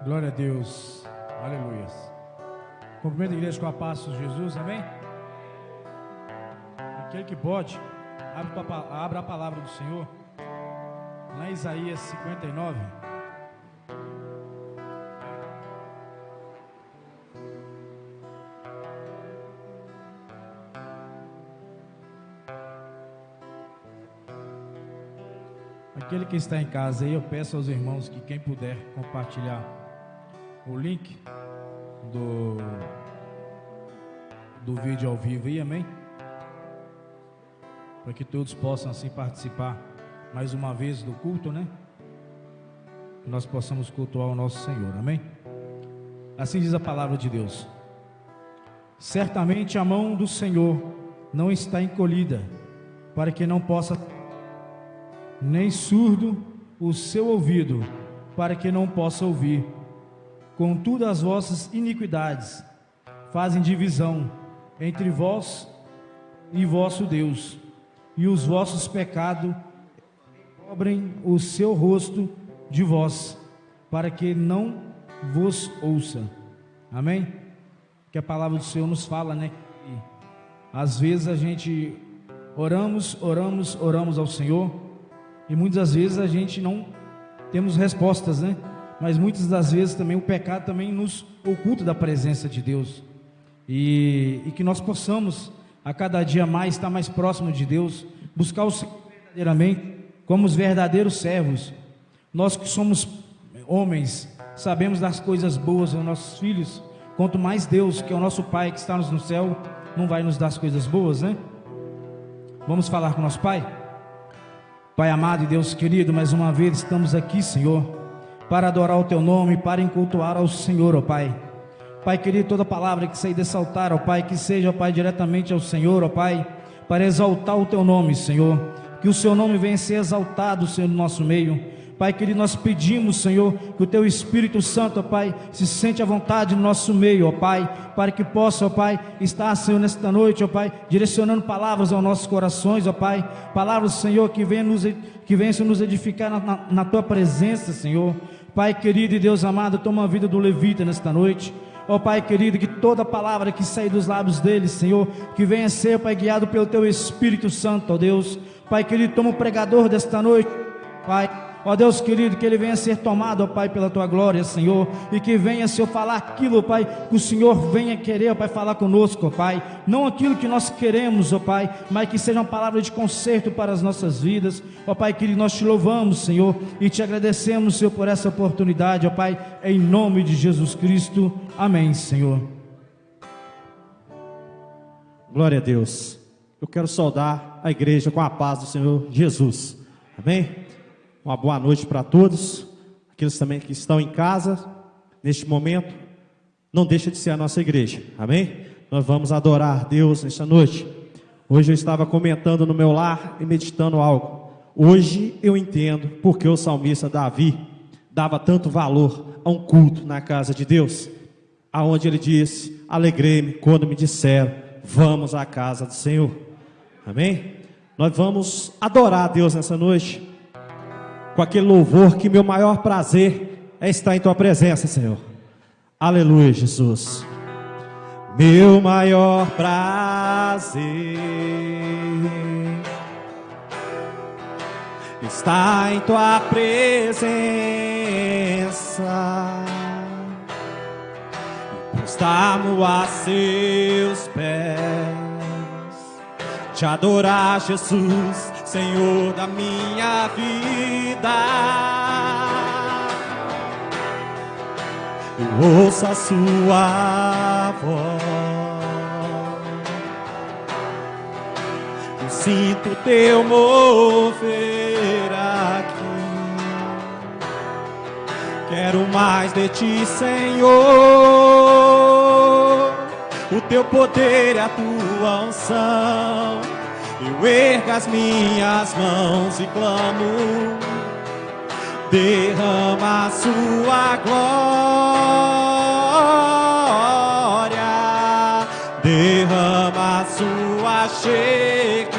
Glória a Deus. Aleluia. Cumprimento a igreja com a paz de Jesus, amém? Aquele que pode, abra a palavra do Senhor, lá em Isaías 59. Aquele que está em casa aí, eu peço aos irmãos que quem puder compartilhar o link do vídeo ao vivo aí, amém? Para que todos possam assim participar mais uma vez do culto, né? Que nós possamos cultuar o nosso Senhor, amém? Assim diz a palavra de Deus: certamente a mão do Senhor não está encolhida, para que não possa, nem surdo o seu ouvido, para que não possa ouvir. Contudo, as vossas iniquidades fazem divisão entre vós e vosso Deus, e os vossos pecados cobrem o seu rosto de vós, para que não vos ouça. Amém? Que a palavra do Senhor nos fala, né? E às vezes a gente oramos ao Senhor, e muitas vezes a gente não temos respostas, né? Mas muitas das vezes também o pecado também nos oculta da presença de Deus. E que nós possamos a cada dia mais estar mais próximo de Deus, buscar o Senhor verdadeiramente como os verdadeiros servos. Nós que somos homens, sabemos das coisas boas aos nossos filhos, quanto mais Deus, que é o nosso Pai que está no céu, não vai nos dar as coisas boas, né? Vamos falar com o nosso Pai? Pai amado e Deus querido, mais uma vez estamos aqui, Senhor, para adorar o Teu nome, para cultuar ao Senhor, ó Pai. Pai querido, toda palavra que sair desse altar, ó Pai, que seja, ó Pai, diretamente ao Senhor, ó Pai, para exaltar o Teu nome, Senhor. Que o Seu nome venha ser exaltado, Senhor, no nosso meio. Pai querido, nós pedimos, Senhor, que o Teu Espírito Santo, ó Pai, se sente à vontade no nosso meio, ó Pai, para que possa, ó Pai, estar, Senhor, nesta noite, ó Pai, direcionando palavras aos nossos corações, ó Pai, palavras, Senhor, que venham nos edificar na Tua presença, Senhor. Pai querido e Deus amado, toma a vida do levita nesta noite. Ó Pai querido, que toda palavra que sair dos lábios dele, Senhor, que venha ser, Pai, guiado pelo Teu Espírito Santo, ó Deus. Pai querido, toma o pregador desta noite, Pai. Ó Deus querido, que ele venha ser tomado, ó Pai, pela Tua glória, Senhor, e que venha, Senhor, falar aquilo, ó Pai, que o Senhor venha querer, ó Pai, falar conosco, ó Pai, não aquilo que nós queremos, ó Pai, mas que seja uma palavra de conserto para as nossas vidas, ó Pai querido, nós Te louvamos, Senhor, e Te agradecemos, Senhor, por essa oportunidade, ó Pai, em nome de Jesus Cristo, amém, Senhor. Glória a Deus. Eu quero saudar a igreja com a paz do Senhor Jesus, amém? Uma boa noite para todos, aqueles também que estão em casa, neste momento, não deixa de ser a nossa igreja, amém? Nós vamos adorar Deus nesta noite. Hoje eu estava comentando no meu lar e meditando algo. Hoje eu entendo porque o salmista Davi dava tanto valor a um culto na casa de Deus, aonde ele disse: alegrei-me quando me disseram, vamos à casa do Senhor, amém? Nós vamos adorar a Deus nessa noite, com aquele louvor que meu maior prazer é estar em Tua presença, Senhor. Aleluia, Jesus. Meu maior prazer está em Tua presença, prostrar-me a Seus pés, Te adorar, Jesus, Senhor da minha vida. Eu ouço a Sua voz, eu sinto Teu mover aqui. Quero mais de Ti, Senhor, o Teu poder e a Tua unção. Eu ergo as minhas mãos e clamo, derrama a Sua glória, derrama a Sua Shekinah,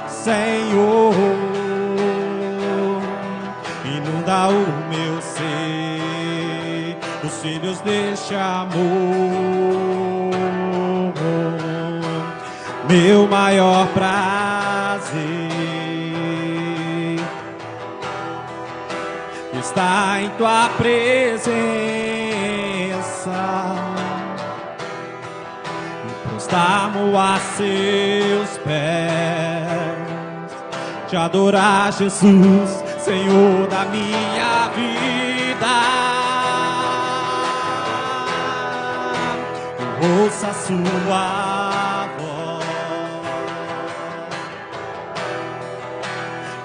Senhor, inunda o meu ser. os filhos deste amor. Meu maior prazer está em tua presença, e prostrar-me a seus pés, te adorar, Jesus, Senhor da minha vida. Ouça a sua voz,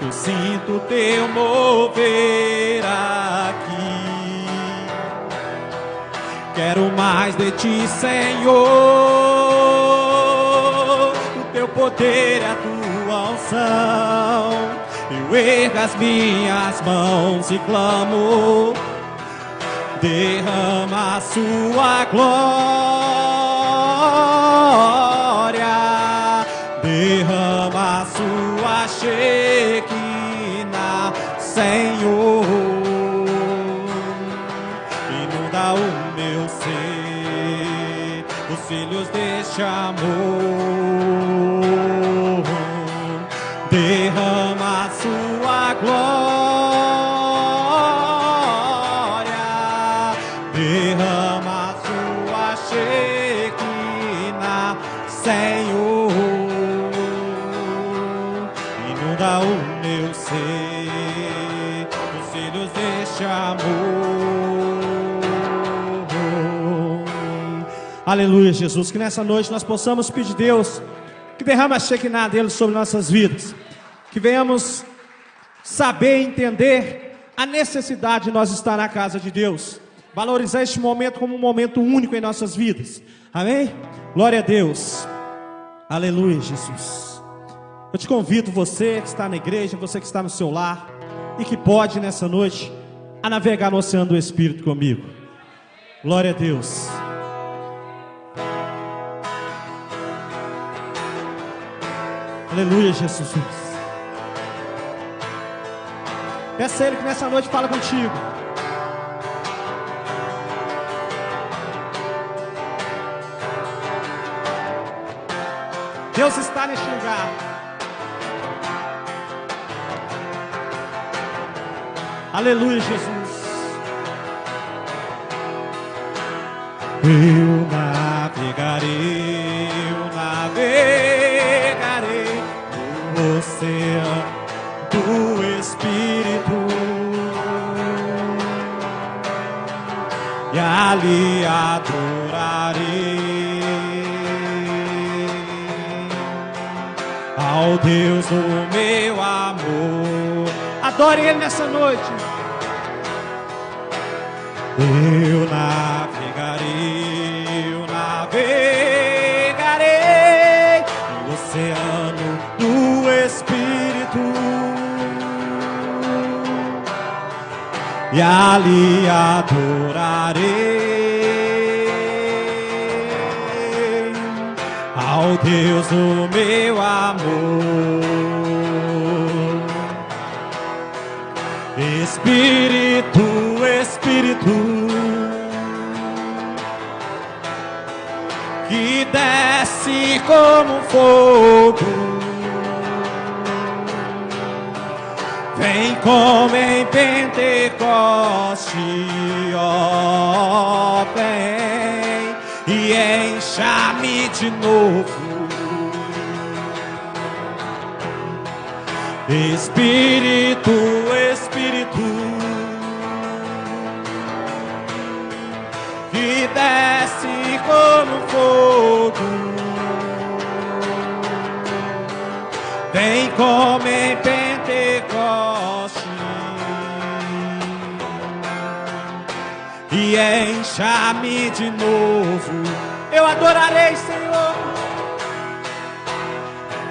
eu sinto teu mover aqui. Quero mais de ti, Senhor, o teu poder e a tua unção. Eu ergo as minhas mãos e clamo, derrama a sua glória, derrama a sua Shekinah, Senhor. Inunda o meu ser, os filhos deste amor. Derrama a sua glória, derrama a sua Shekinah, Senhor. Inunda o meu ser, os filhos deste amor. Aleluia, Jesus. Que nessa noite nós possamos pedir a Deus que derrame a Shekinah dele sobre nossas vidas. Que venhamos saber e entender a necessidade de nós estar na casa de Deus. Valorizar este momento como um momento único em nossas vidas. Amém? Glória a Deus. Aleluia, Jesus. Eu te convido, você que está na igreja, você que está no seu lar e que pode nessa noite a navegar no oceano do Espírito comigo. Glória a Deus. Aleluia, Jesus. Peça a Ele que nessa noite fala contigo. Deus está neste lugar. Aleluia, Jesus. Eu navegarei no oceano do Espírito, e ali adorarei ao Deus do meu amor. Adore Ele nessa noite. Eu navegarei no oceano do Espírito, e ali adorarei ao Deus do meu amor. Espírito, Espírito, que desce como fogo, vem como em Pentecoste, ó, vem e encha-me de novo. Espírito, Espírito, que desce como fogo, vem como em Pentecoste e encha-me de novo. Eu adorarei, Senhor.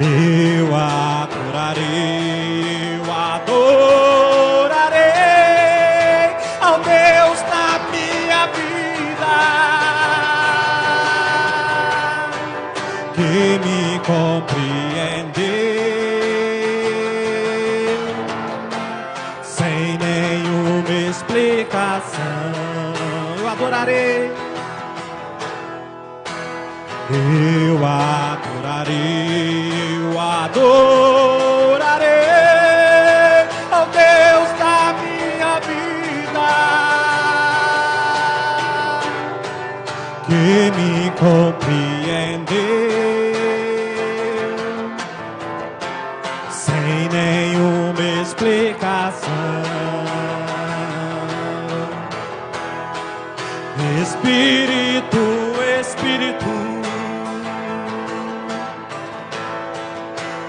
Eu adorarei ao Deus da minha vida, que me compreendeu sem nenhuma explicação. Eu adorarei. Eu adorarei, eu adorarei ao Deus da minha vida, que me compreendeu sem nenhuma explicação. Espírito, Espírito,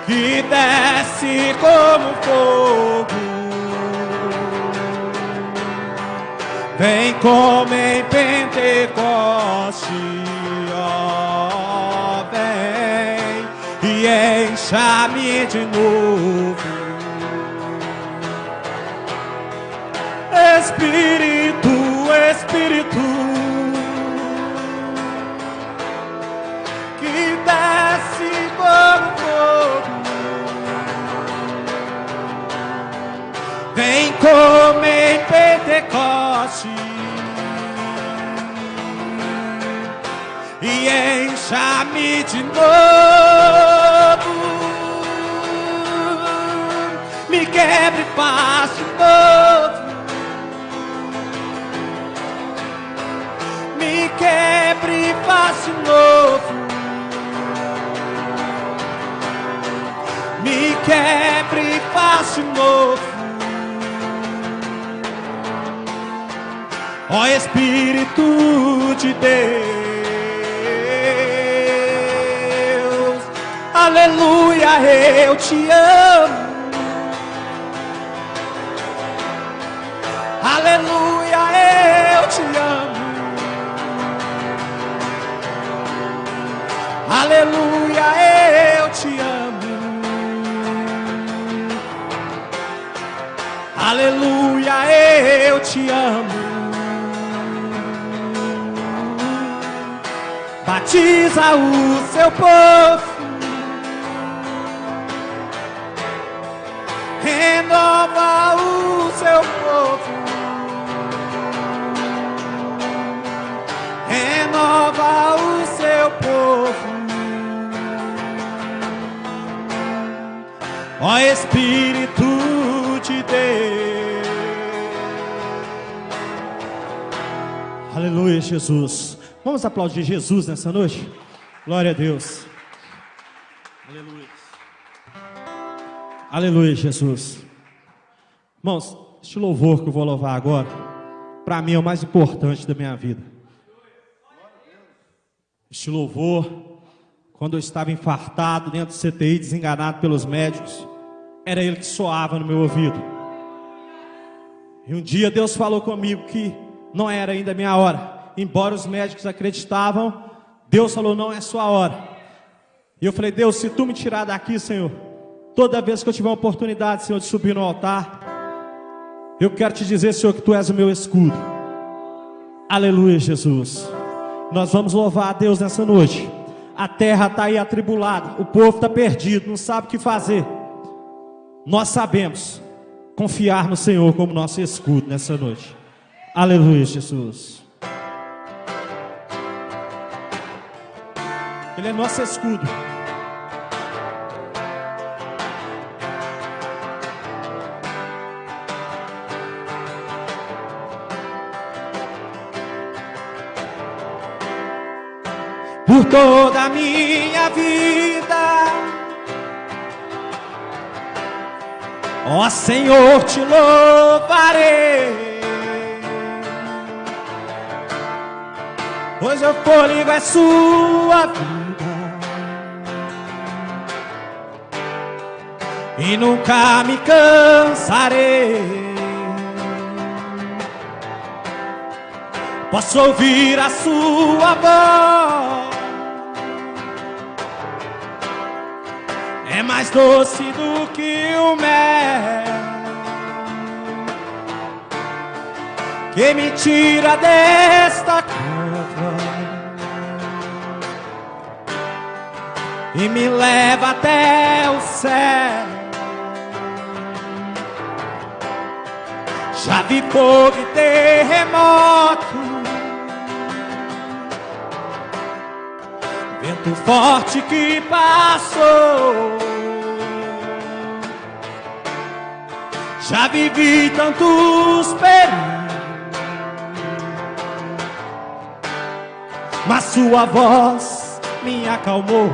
que desce como fogo, vem como em Pentecoste, ó, vem e encha-me de novo. Espírito, Espírito, que desce como fogo, vem como em Pentecoste e encha-me de novo. Me quebre e faz de novo. Me quebre e faz de novo. Me quebre e faz de novo. Ó Espírito de Deus, aleluia, eu te amo. Aleluia, eu te amo. Aleluia, eu te amo. Aleluia, eu te amo. Batiza o seu povo, renova o seu povo, renova o seu povo. Ó Espírito de Deus. Aleluia, Jesus. Vamos aplaudir Jesus nessa noite? Glória a Deus. Aleluia. Aleluia, Jesus. Irmãos, este louvor que eu vou louvar agora, para mim é o mais importante da minha vida. Este louvor, quando eu estava infartado dentro do CTI, desenganado pelos médicos, era ele que soava no meu ouvido. E um dia Deus falou comigo que não era ainda a minha hora. Embora os médicos acreditavam, Deus falou, não é sua hora. E eu falei, Deus, se tu me tirar daqui, Senhor, toda vez que eu tiver uma oportunidade, Senhor, de subir no altar, eu quero te dizer, Senhor, que tu és o meu escudo. Aleluia, Jesus. Nós vamos louvar a Deus nessa noite. A terra está aí atribulada, o povo está perdido, não sabe o que fazer. Nós sabemos confiar no Senhor como nosso escudo nessa noite. Aleluia, Jesus. Ele é nosso escudo. Por toda a minha vida, ó Senhor, te louvarei, pois o fôlego é sua vida e nunca me cansarei. Posso ouvir a sua voz, é mais doce do que o mel, que me tira desta cova e me leva até o céu. Já vi fogo e terremoto, vento forte que passou. Já vivi tantos perigos, mas sua voz me acalmou.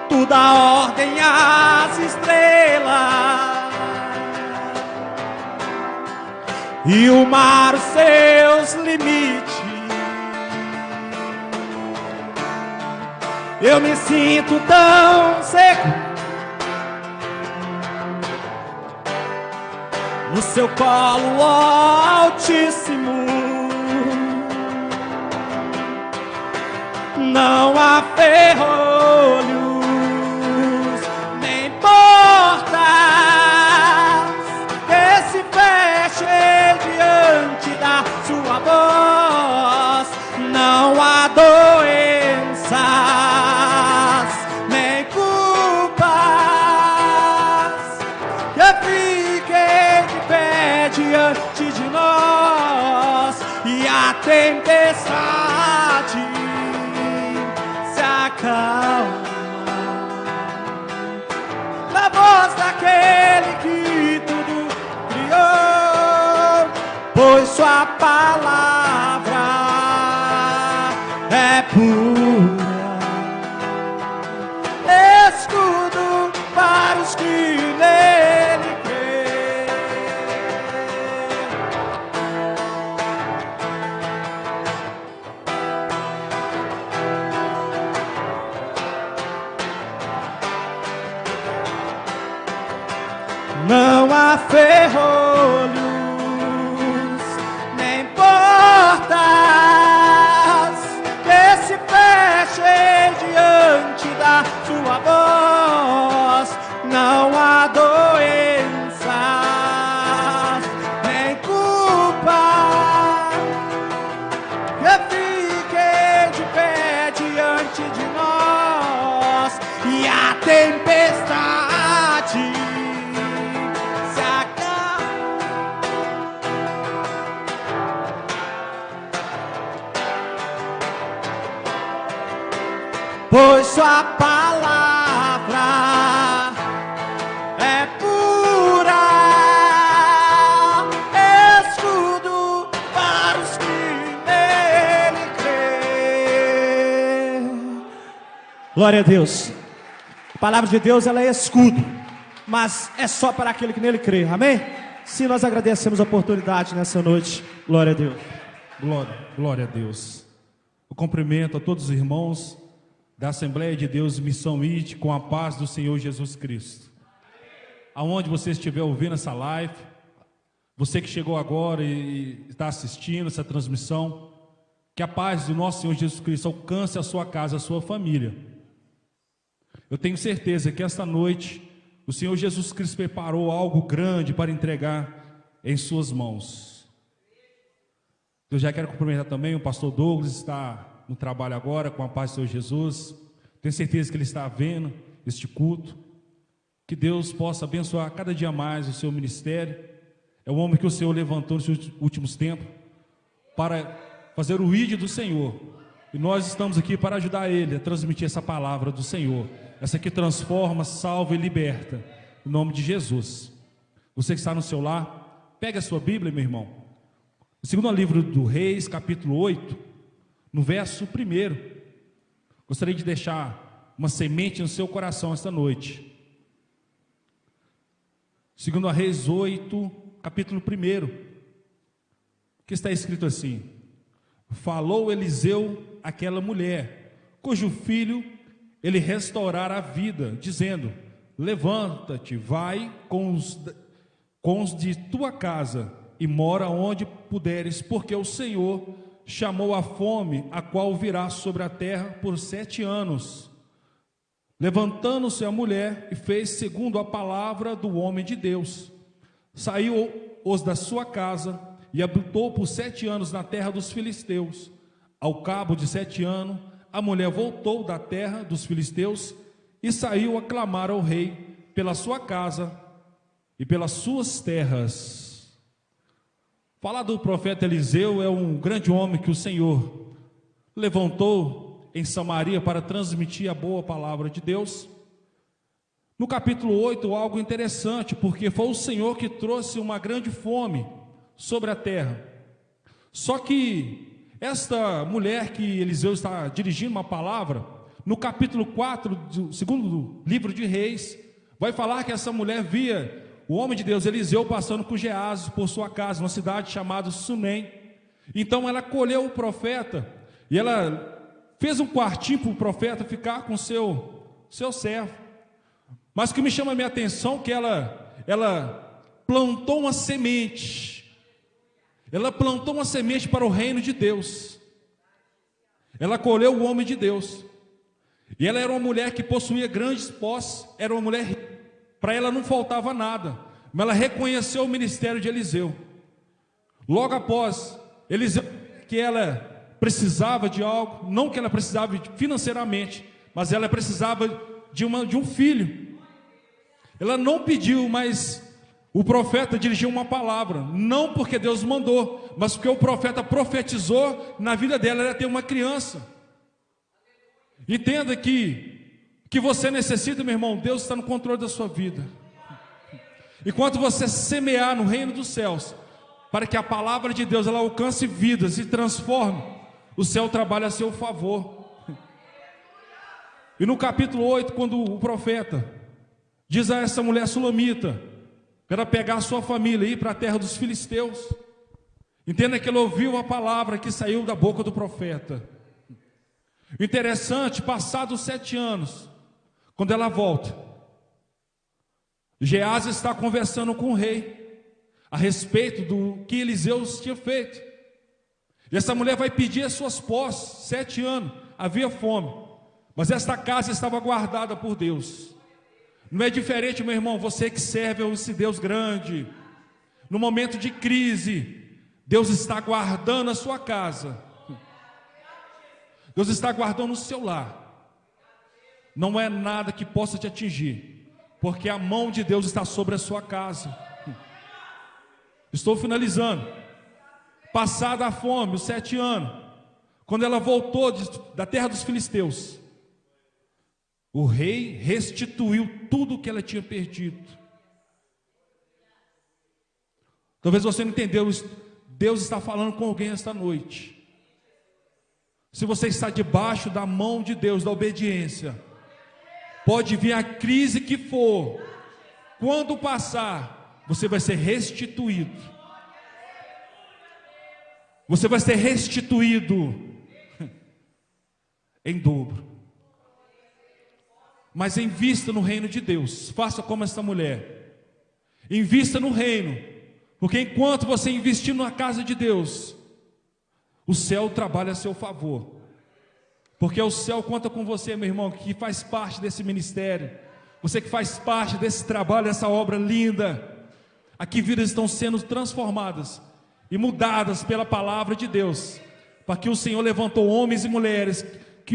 Tu dá ordem às estrelas e o mar os seus limites. Eu me sinto tão seguro no seu colo, ó Altíssimo. Não há ferrolhos nem portas que se fechem diante da sua voz. Não há doenças nem culpas que fiquem de pé diante de nós. E a tempestade se acalma na voz daquele que tudo criou, pois sua palavra é pura, escudo para os que nele creem. Não há ferrolhos nem portas que se fechem diante da sua voz. Não há doenças nem culpa que fiquem de pé diante de nós. E a tempestade se acalma, pois sua palavra é pura, escudo para os que nele creem. Glória a Deus. A palavra de Deus, ela é escudo, mas é só para aquele que nele crê, amém? Sim, nós agradecemos a oportunidade nessa noite. Glória a Deus. Glória a Deus. Eu cumprimento a todos os irmãos da Assembleia de Deus Missão ID com a paz do Senhor Jesus Cristo. Aonde você estiver ouvindo essa live, você que chegou agora e está assistindo essa transmissão, que a paz do nosso Senhor Jesus Cristo alcance a sua casa, a sua família. Eu tenho certeza que esta noite o Senhor Jesus Cristo preparou algo grande para entregar em suas mãos. Eu já quero cumprimentar também o pastor Douglas, está no trabalho agora com a paz do Senhor Jesus. Tenho certeza que ele está vendo este culto. Que Deus possa abençoar cada dia mais o seu ministério. É o homem que o Senhor levantou nos últimos tempos para fazer o ID do Senhor. E nós estamos aqui para ajudar ele a transmitir essa palavra do Senhor. Essa que transforma, salva e liberta. Em nome de Jesus. Você que está no seu lar, pegue a sua Bíblia, meu irmão. O segundo livro do Reis, capítulo 8, no verso 1. Gostaria de deixar uma semente no seu coração esta noite. Segundo a Reis 8, capítulo 1, que está escrito assim: falou Eliseu àquela mulher, cujo filho ele restaurara a vida, dizendo: levanta-te, vai com os de tua casa e mora onde puderes, porque o Senhor chamou a fome, a qual virá sobre a terra por 7 anos. Levantando-se a mulher e fez segundo a palavra do homem de Deus. Saiu os da sua casa e habitou por 7 anos na terra dos filisteus. Ao cabo de 7 anos, a mulher voltou da terra dos filisteus e saiu a clamar ao rei pela sua casa e pelas suas terras. Falar do profeta Eliseu é um grande homem que o Senhor levantou em Samaria para transmitir a boa palavra de Deus. No capítulo 8, algo interessante, porque foi o Senhor que trouxe uma grande fome sobre a terra. Só que esta mulher que Eliseu está dirigindo uma palavra, no capítulo 4 do segundo livro de Reis, vai falar que essa mulher via o homem de Deus Eliseu passando por Geazi, por sua casa, uma cidade chamada Sunem. Então ela acolheu o profeta e ela fez um quartinho para o profeta ficar com seu servo. Mas o que me chama a minha atenção é que ela plantou uma semente. Ela plantou uma semente para o reino de Deus. Ela acolheu o homem de Deus. E ela era uma mulher que possuía grandes posses, era uma mulher rica. Para ela não faltava nada, mas ela reconheceu o ministério de Eliseu. Logo após, Eliseu, que ela precisava de algo, não que ela precisava financeiramente, mas ela precisava de um filho. Ela não pediu, mas o profeta dirigiu uma palavra, não porque Deus mandou, mas porque o profeta profetizou na vida dela, ela ia ter uma criança. Entenda que você necessita, meu irmão, Deus está no controle da sua vida. Enquanto você semear no reino dos céus, para que a palavra de Deus ela alcance vidas e transforme, o céu trabalha a seu favor. E no capítulo 8, quando o profeta diz a essa mulher sulamita para pegar a sua família e ir para a terra dos filisteus, entenda que ele ouviu a palavra que saiu da boca do profeta. Interessante, passados 7 anos, quando ela volta, Geazi está conversando com o rei a respeito do que Eliseu tinha feito. E essa mulher vai pedir as suas posses. 7 anos, havia fome, mas esta casa estava guardada por Deus. Não é diferente, meu irmão, você que serve a esse Deus grande, no momento de crise, Deus está guardando a sua casa, Deus está guardando o seu lar. Não é nada que possa te atingir, porque a mão de Deus está sobre a sua casa. Estou finalizando. Passada a fome, os 7 anos, quando ela voltou da terra dos filisteus, o rei restituiu tudo o que ela tinha perdido. Talvez você não entendeu isso. Deus está falando com alguém esta noite. Se você está debaixo da mão de Deus, da obediência, pode vir a crise que for, quando passar, você vai ser restituído. Você vai ser restituído em dobro. Mas invista no reino de Deus. Faça como essa mulher. Invista no reino. Porque enquanto você investir na casa de Deus, o céu trabalha a seu favor. Porque o céu conta com você, meu irmão, que faz parte desse ministério. Você que faz parte desse trabalho, dessa obra linda. Aqui vidas estão sendo transformadas e mudadas pela palavra de Deus. Para que o Senhor levantou homens e mulheres,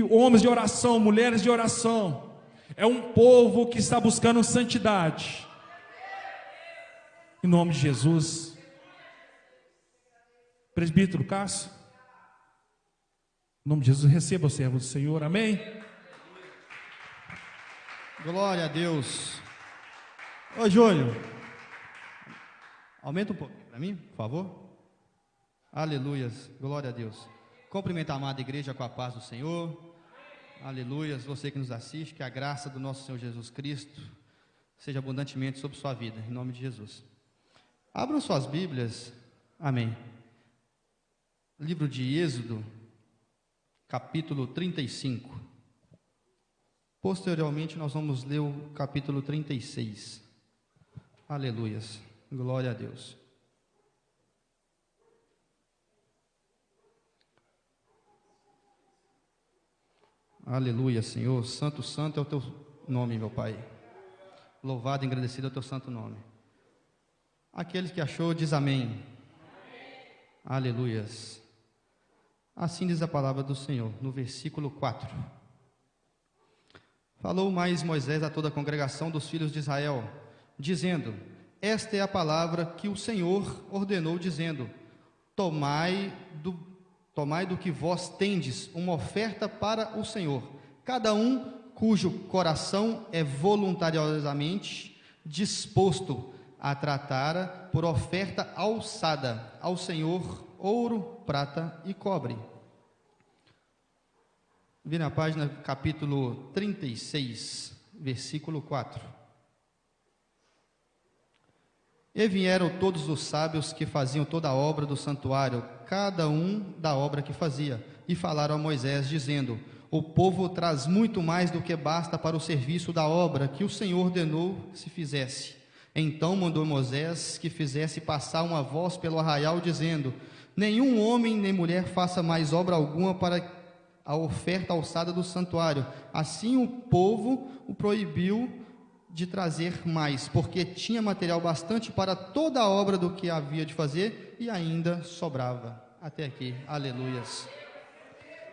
homens de oração, mulheres de oração. É um povo que está buscando santidade. Em nome de Jesus. Presbítero Cássio, em nome de Jesus, receba o servo do Senhor, amém? Glória a Deus. Ô Júnior, aumenta um pouco para mim, por favor. Aleluias, glória a Deus. Cumprimento a amada igreja com a paz do Senhor. Aleluias, você que nos assiste, que a graça do nosso Senhor Jesus Cristo seja abundantemente sobre sua vida, em nome de Jesus. Abram suas Bíblias, amém. Livro de Êxodo, capítulo 35. Posteriormente nós vamos ler o capítulo 36. Aleluias, glória a Deus. Aleluia, Senhor. Santo, santo é o teu nome, meu Pai. Louvado e agradecido é o teu santo nome. Aqueles que achou, diz amém. Amém. Aleluias. Assim diz a palavra do Senhor, no versículo 4. Falou mais Moisés a toda a congregação dos filhos de Israel, dizendo: esta é a palavra que o Senhor ordenou, dizendo: tomai do tomai do que vós tendes uma oferta para o Senhor, cada um cujo coração é voluntariosamente disposto a tratar por oferta alçada ao Senhor ouro, prata e cobre. Vira a página, capítulo 36, versículo 4. E vieram todos os sábios que faziam toda a obra do santuário, cada um da obra que fazia, e falaram a Moisés, dizendo: o povo traz muito mais do que basta para o serviço da obra que o Senhor ordenou que se fizesse. Então mandou Moisés que fizesse passar uma voz pelo arraial, dizendo: nenhum homem nem mulher faça mais obra alguma para a oferta alçada do santuário. Assim o povo o proibiu de trazer mais, porque tinha material bastante para toda a obra do que havia de fazer, e ainda sobrava. Até aqui, aleluias.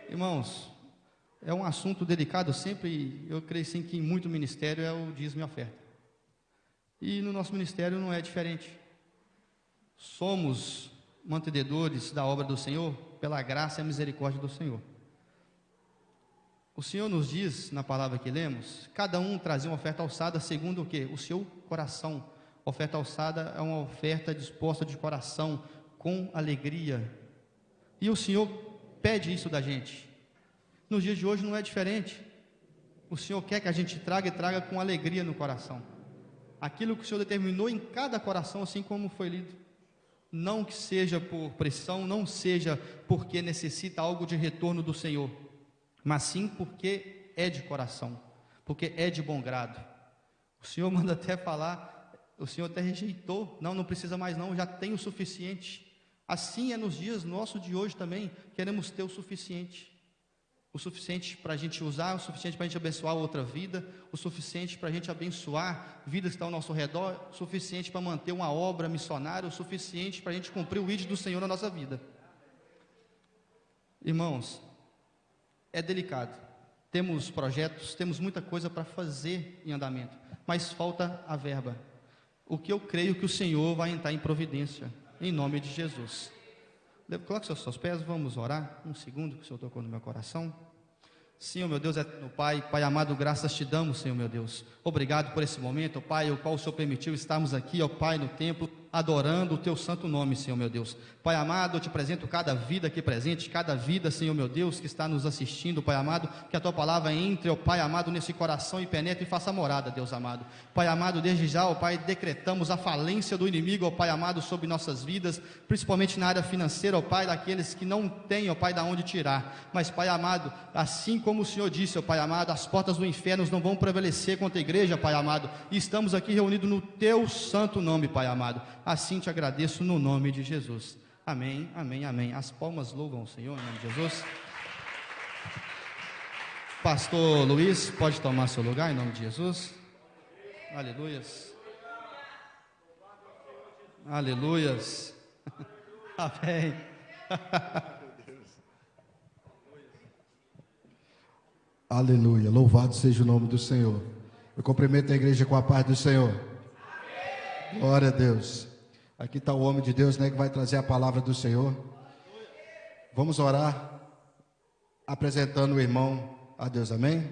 Irmãos, é um assunto delicado sempre, eu creio sim que em muito ministério é o dízimo e oferta. E no nosso ministério não é diferente. Somos mantenedores da obra do Senhor pela graça e a misericórdia do Senhor. O Senhor nos diz, na palavra que lemos, cada um trazia uma oferta alçada segundo o quê? O seu coração. Oferta alçada é uma oferta disposta de coração, com alegria. E o Senhor pede isso da gente. Nos dias de hoje não é diferente. O Senhor quer que a gente traga e traga com alegria no coração. Aquilo que o Senhor determinou em cada coração, assim como foi lido. Não que seja por pressão, não seja porque necessita algo de retorno do Senhor, mas sim porque é de coração, porque é de bom grado. O Senhor manda até falar, o Senhor até rejeitou, não precisa mais não, já tem o suficiente. Assim é nos dias nossos de hoje também, queremos ter o suficiente para a gente usar, o suficiente para a gente abençoar outra vida, o suficiente para a gente abençoar vidas que estão ao nosso redor, o suficiente para manter uma obra missionária, o suficiente para a gente cumprir o ídolo do Senhor na nossa vida. Irmãos, é delicado, temos projetos, temos muita coisa para fazer em andamento, mas falta a verba. O que eu creio que o Senhor vai entrar em providência, em nome de Jesus. Coloque seus pés, vamos orar, um segundo que o Senhor tocou no meu coração. Senhor meu Deus, eterno Pai, Pai amado, graças te damos, Senhor meu Deus, obrigado por esse momento, ó Pai, o qual o Senhor permitiu estarmos aqui, ó Pai, no templo, adorando o teu santo nome, Senhor meu Deus. Pai amado, eu te apresento cada vida aqui presente, cada vida, Senhor meu Deus, que está nos assistindo, Pai amado, que a tua palavra entre, ó Pai amado, nesse coração e penetre e faça morada, Deus amado. Pai amado, desde já, ó Pai, decretamos a falência do inimigo, ó Pai amado, sobre nossas vidas, principalmente na área financeira, ó Pai, daqueles que não têm, ó Pai, da onde tirar. Mas, Pai amado, assim como o Senhor disse, ó Pai amado, as portas do inferno não vão prevalecer contra a igreja, Pai amado, e estamos aqui reunidos no teu santo nome, Pai amado. Assim te agradeço no nome de Jesus. Amém, amém, amém. As palmas louvam o Senhor em nome de Jesus. Pastor Luiz, pode tomar seu lugar em nome de Jesus. Aleluias. Aleluias. Amém. Aleluia, louvado seja o nome do Senhor. Eu cumprimento a igreja com a paz do Senhor. Amém. Glória a Deus. Aqui está o homem de Deus, né, que vai trazer a palavra do Senhor. Vamos orar, apresentando o irmão a Deus, amém?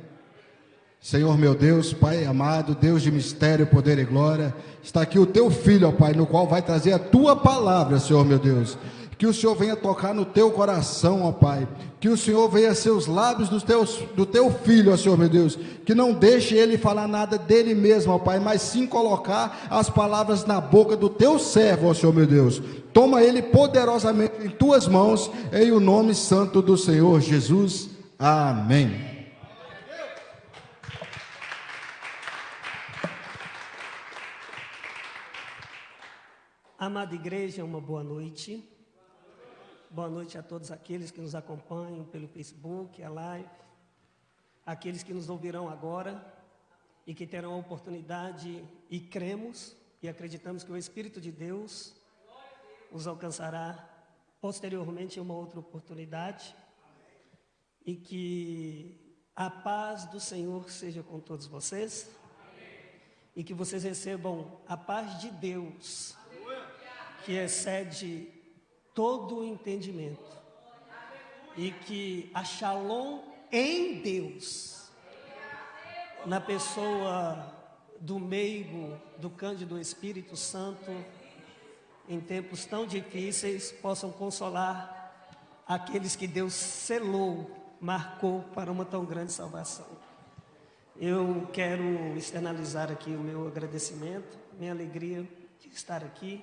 Senhor meu Deus, Pai amado, Deus de mistério, poder e glória, está aqui o teu filho, ó Pai, no qual vai trazer a tua palavra, Senhor meu Deus. Que o Senhor venha tocar no teu coração, ó Pai. Que o Senhor venha ser os lábios do teu filho, ó Senhor meu Deus. Que não deixe ele falar nada dele mesmo, ó Pai, mas sim colocar as palavras na boca do teu servo, ó Senhor meu Deus. Toma ele poderosamente em tuas mãos, em o nome santo do Senhor Jesus. Amém. Amada igreja, uma boa noite. Boa noite a todos aqueles que nos acompanham pelo Facebook, a live, aqueles que nos ouvirão agora e que terão a oportunidade, e cremos e acreditamos que o Espírito de Deus os alcançará posteriormente em uma outra oportunidade, e que a paz do Senhor seja com todos vocês. E que vocês recebam a paz de Deus, que excede todo o entendimento, e que a Shalom em Deus, na pessoa do meigo, do Cândido Espírito Santo, em tempos tão difíceis, possam consolar aqueles que Deus selou, marcou para uma tão grande salvação. Eu quero externalizar aqui o meu agradecimento, minha alegria de estar aqui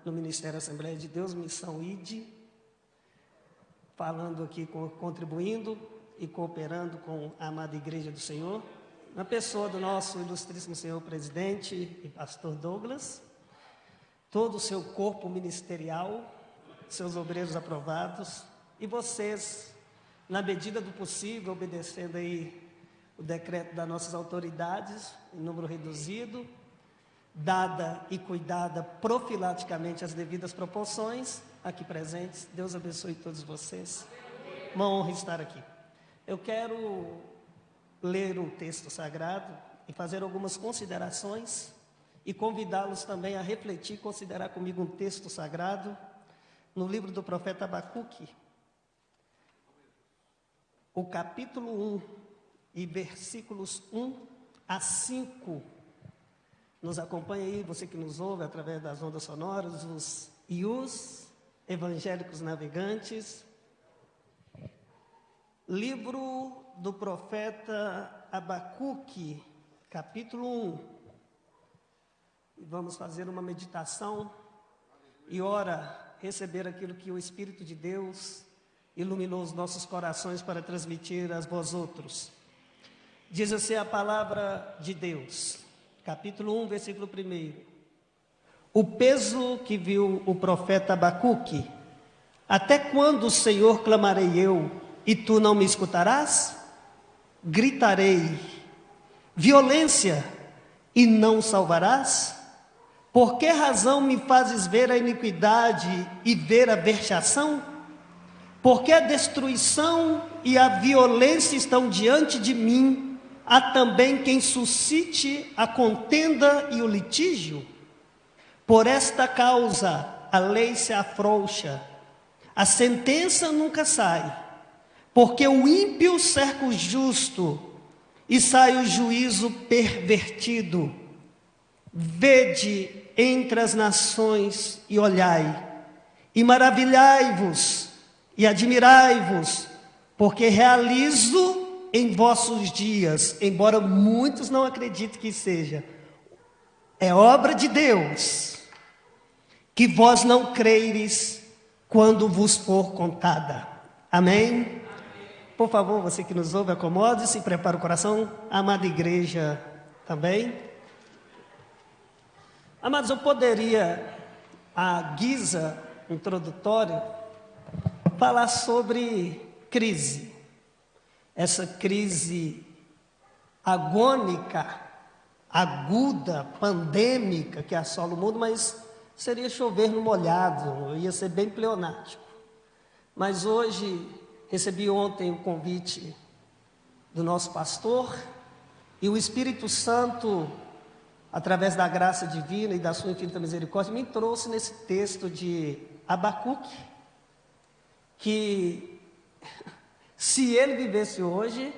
no Ministério Assembleia de Deus, Missão ID, falando aqui, contribuindo e cooperando com a amada Igreja do Senhor, na pessoa do nosso ilustríssimo Senhor Presidente e Pastor Douglas, todo o seu corpo ministerial, seus obreiros aprovados, e vocês, na medida do possível, obedecendo aí o decreto das nossas autoridades, em número reduzido, dada e cuidada profilaticamente as devidas proporções, aqui presentes. Deus abençoe todos vocês. Uma honra estar aqui. Eu quero ler um texto sagrado e fazer algumas considerações e convidá-los também a refletir e considerar comigo um texto sagrado no livro do profeta Abacuque, o capítulo 1 e versículos 1 a 5. Nos acompanha aí, você que nos ouve através das ondas sonoras, os evangélicos navegantes. Livro do profeta Abacuque, capítulo 1. E vamos fazer uma meditação e ora receber aquilo que o Espírito de Deus iluminou os nossos corações para transmitir a vós outros. Diz assim a palavra de Deus, capítulo 1, versículo 1. O peso que viu o profeta Abacuque: até quando, Senhor, clamarei eu, e tu não me escutarás? Gritarei: violência, e não salvarás? Por que razão me fazes ver a iniquidade e ver a vexação? Porque a destruição e a violência estão diante de mim. Há também quem suscite a contenda e o litígio. Por esta causa a lei se afrouxa, a sentença nunca sai, porque o ímpio cerca o justo e sai o juízo pervertido. Vede entre as nações e olhai, e maravilhai-vos e admirai-vos, porque realizo em vossos dias, embora muitos não acreditem que seja, é obra de Deus, que vós não creires quando vos for contada. Amém? Por favor, você que nos ouve, acomode-se e prepare o coração. Amada igreja também. Amados, eu poderia, à guisa introdutória, falar sobre crise. Essa crise agônica, aguda, pandêmica que assola o mundo, mas seria chover no molhado, ia ser bem pleonático. Mas hoje, recebi ontem o convite do nosso pastor, e o Espírito Santo, através da graça divina e da sua infinita misericórdia, me trouxe nesse texto de Abacuque, que se ele vivesse hoje,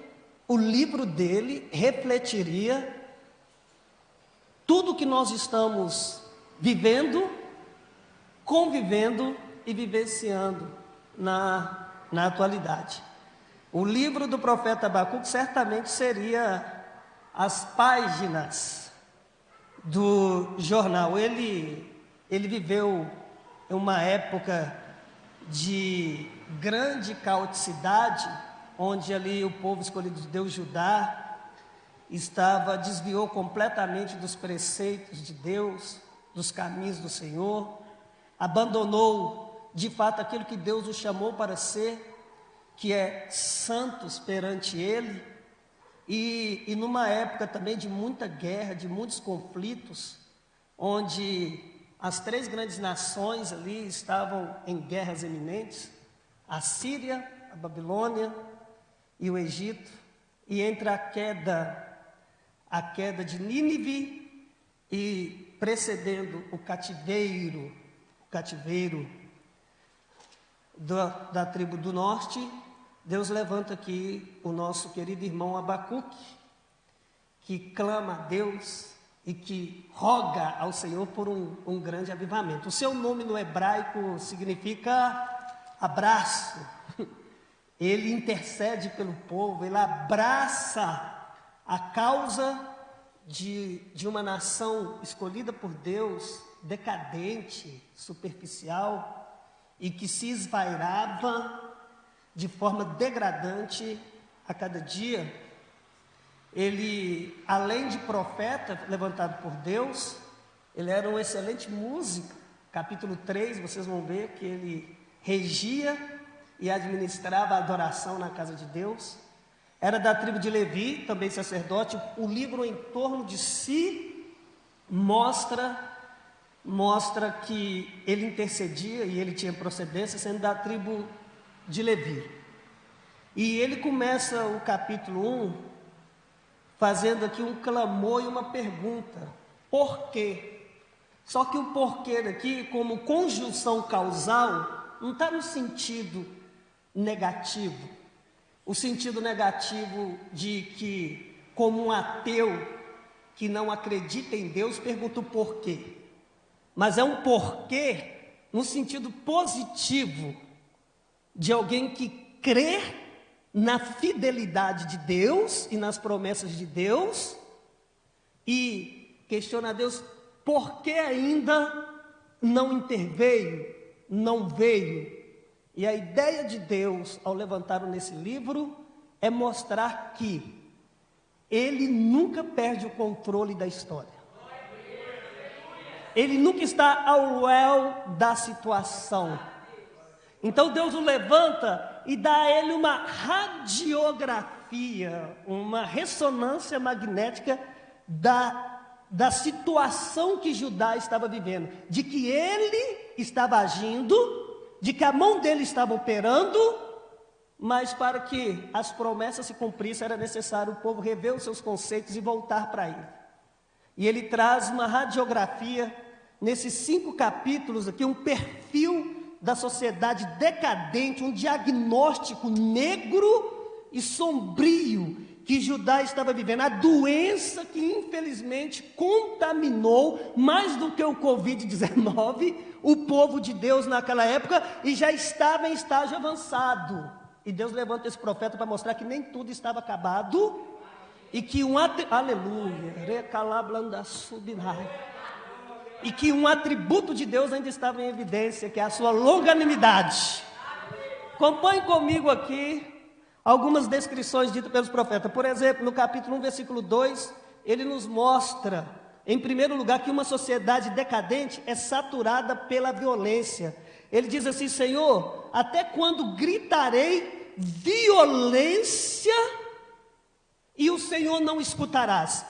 o livro dele refletiria tudo que nós estamos vivendo, convivendo e vivenciando na atualidade. O livro do profeta Abacuque certamente seria as páginas do jornal. Ele viveu uma época de grande caoticidade, onde ali o povo escolhido de Deus, Judá, desviou completamente dos preceitos de Deus, dos caminhos do Senhor, abandonou de fato aquilo que Deus o chamou para ser, que é santos perante Ele, e numa época também de muita guerra, de muitos conflitos, onde as três grandes nações ali estavam em guerras eminentes, a Síria, a Babilônia e o Egito, e entre a queda de Nínive e precedendo o cativeiro da tribo do norte, Deus levanta aqui o nosso querido irmão Abacuque, que clama a Deus e que roga ao Senhor por um grande avivamento. O seu nome no hebraico significa abraço. Ele intercede pelo povo, ele abraça a causa de uma nação escolhida por Deus, decadente, superficial, e que se esvairava de forma degradante a cada dia. Ele, além de profeta levantado por Deus, ele era um excelente músico. Capítulo 3, vocês vão ver que ele regia e administrava a adoração na casa de Deus. Era da tribo de Levi, também sacerdote. O livro Em Torno de Si mostra que ele intercedia e ele tinha procedência, sendo da tribo de Levi. E ele começa o capítulo 1 fazendo aqui um clamor e uma pergunta: por quê? Só que o porquê daqui, como conjunção causal, não está no sentido negativo. O sentido negativo de que, como um ateu que não acredita em Deus, pergunta o porquê. Mas é um porquê no sentido positivo, de alguém que crê na fidelidade de Deus e nas promessas de Deus, e questiona a Deus por que ainda não interveio, não veio. E a ideia de Deus, ao levantar nesse livro, é mostrar que Ele nunca perde o controle da história. Ele nunca está ao léu da situação. Então Deus o levanta e dá a ele uma radiografia, uma ressonância magnética da situação que Judá estava vivendo, de que ele estava agindo, de que a mão dele estava operando, mas para que as promessas se cumprissem era necessário o povo rever os seus conceitos e voltar para ele. E ele traz uma radiografia nesses 5 capítulos aqui, um perfil da sociedade decadente, um diagnóstico negro e sombrio que Judá estava vivendo, a doença que infelizmente contaminou mais do que o Covid-19 o povo de Deus naquela época, e já estava em estágio avançado. E Deus levanta esse profeta para mostrar que nem tudo estava acabado, e que e que um atributo de Deus ainda estava em evidência, que é a sua longanimidade. Acompanhe comigo aqui algumas descrições ditas pelos profetas. Por exemplo, no capítulo 1, versículo 2, ele nos mostra, em primeiro lugar, que uma sociedade decadente é saturada pela violência. Ele diz assim: Senhor, até quando gritarei violência e o Senhor não escutarás?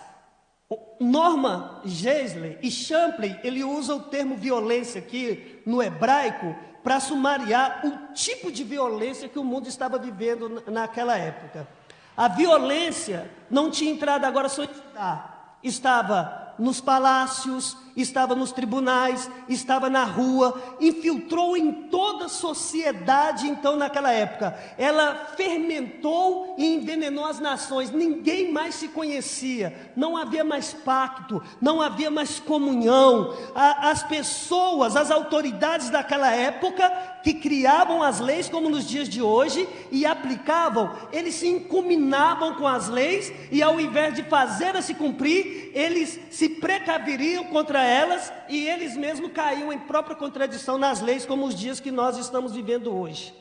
Norman Geisler e Champlin, ele usa o termo violência aqui no hebraico para sumariar o tipo de violência que o mundo estava vivendo naquela época. A violência não tinha entrado agora só em Judá, estava nos palácios, estava nos tribunais, estava na rua, infiltrou em toda a sociedade. Então naquela época, ela fermentou e envenenou as nações. Ninguém mais se conhecia, não havia mais pacto, não havia mais comunhão. As pessoas, as autoridades daquela época, que criavam as leis como nos dias de hoje e aplicavam, eles se incuminavam com as leis, e ao invés de fazê-las se cumprir, eles se precaviriam contra elas, e eles mesmos caíam em própria contradição nas leis, como os dias que nós estamos vivendo hoje.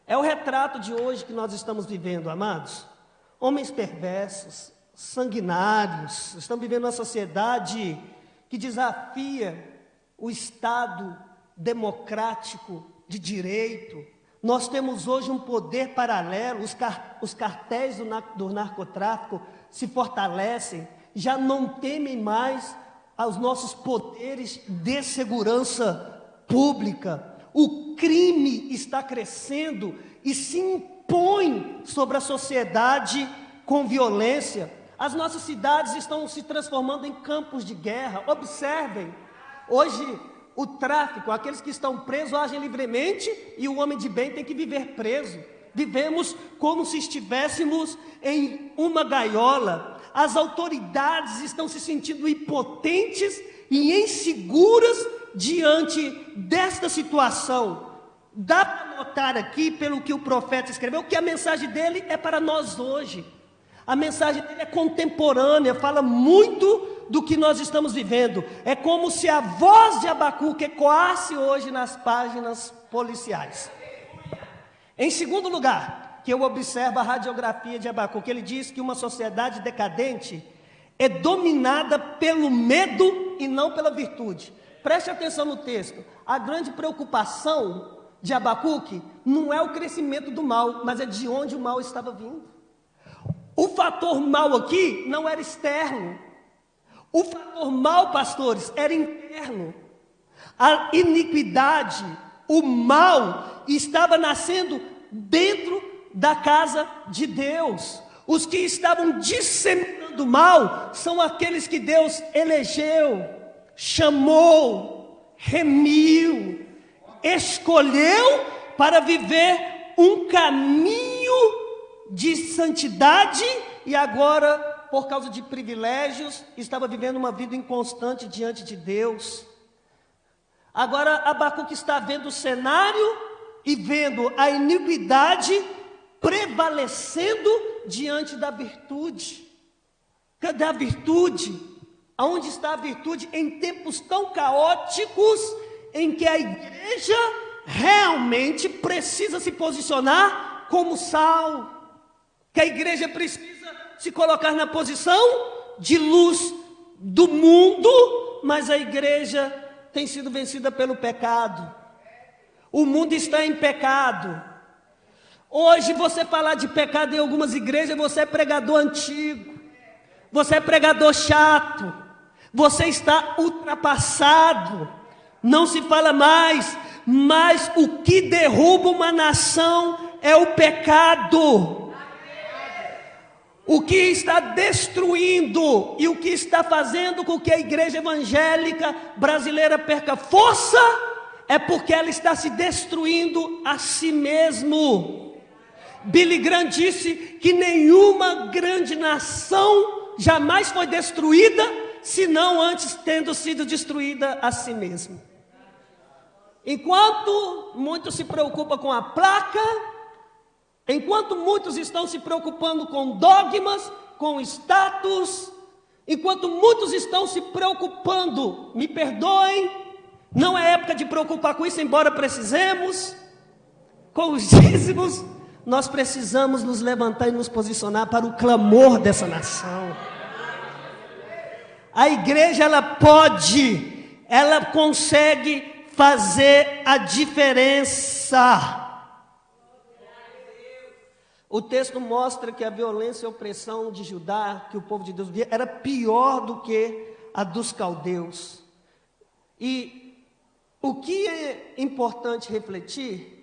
É o retrato de hoje que nós estamos vivendo, amados. Homens perversos, sanguinários, estamos vivendo uma sociedade que desafia o Estado democrático de direito. Nós temos hoje um poder paralelo, os cartéis do narcotráfico se fortalecem, já não temem mais aos nossos poderes de segurança pública. O crime está crescendo e se impõe sobre a sociedade com violência. As nossas cidades estão se transformando em campos de guerra. Observem, hoje o tráfico, aqueles que estão presos agem livremente e o homem de bem tem que viver preso. Vivemos como se estivéssemos em uma gaiola. As autoridades estão se sentindo impotentes e inseguras diante desta situação. Dá para notar aqui, pelo que o profeta escreveu, que a mensagem dele é para nós hoje. A mensagem dele é contemporânea, fala muito do que nós estamos vivendo. É como se a voz de Abacuque ecoasse hoje nas páginas policiais. Em segundo lugar, que eu observo a radiografia de Abacuque, ele diz que uma sociedade decadente é dominada pelo medo e não pela virtude. Preste atenção no texto. A grande preocupação de Abacuque não é o crescimento do mal, mas é de onde o mal estava vindo. O fator mal aqui não era externo. O fator mal, pastores, era interno. A iniquidade, o mal, estava nascendo dentro da casa de Deus. Os que estavam disseminando mal são aqueles que Deus elegeu, chamou, remiu, escolheu para viver um caminho de santidade e agora, por causa de privilégios, estava vivendo uma vida inconstante diante de Deus. Agora Abacuque está vendo o cenário e vendo a iniquidade prevalecendo diante da virtude. Cadê a virtude? Aonde está a virtude em tempos tão caóticos em que a igreja realmente precisa se posicionar como sal? Que a igreja precisa se colocar na posição de luz do mundo, mas a igreja tem sido vencida pelo pecado. O mundo está em pecado. Hoje você falar de pecado em algumas igrejas, você é pregador antigo, você é pregador chato, você está ultrapassado, não se fala mais, mas o que derruba uma nação é o pecado. O que está destruindo e o que está fazendo com que a igreja evangélica brasileira perca força é porque ela está se destruindo a si mesmo. Billy Graham disse que nenhuma grande nação jamais foi destruída, senão antes tendo sido destruída a si mesma. Enquanto muitos se preocupam com a placa, enquanto muitos estão se preocupando com dogmas, com status, enquanto muitos estão se preocupando, me perdoem, não é época de preocupar com isso, embora precisemos, com os dízimos, nós precisamos nos levantar e nos posicionar para o clamor dessa nação. A igreja, ela consegue fazer a diferença. O texto mostra que a violência e a opressão de Judá, que o povo de Deus via, era pior do que a dos caldeus. E o que é importante refletir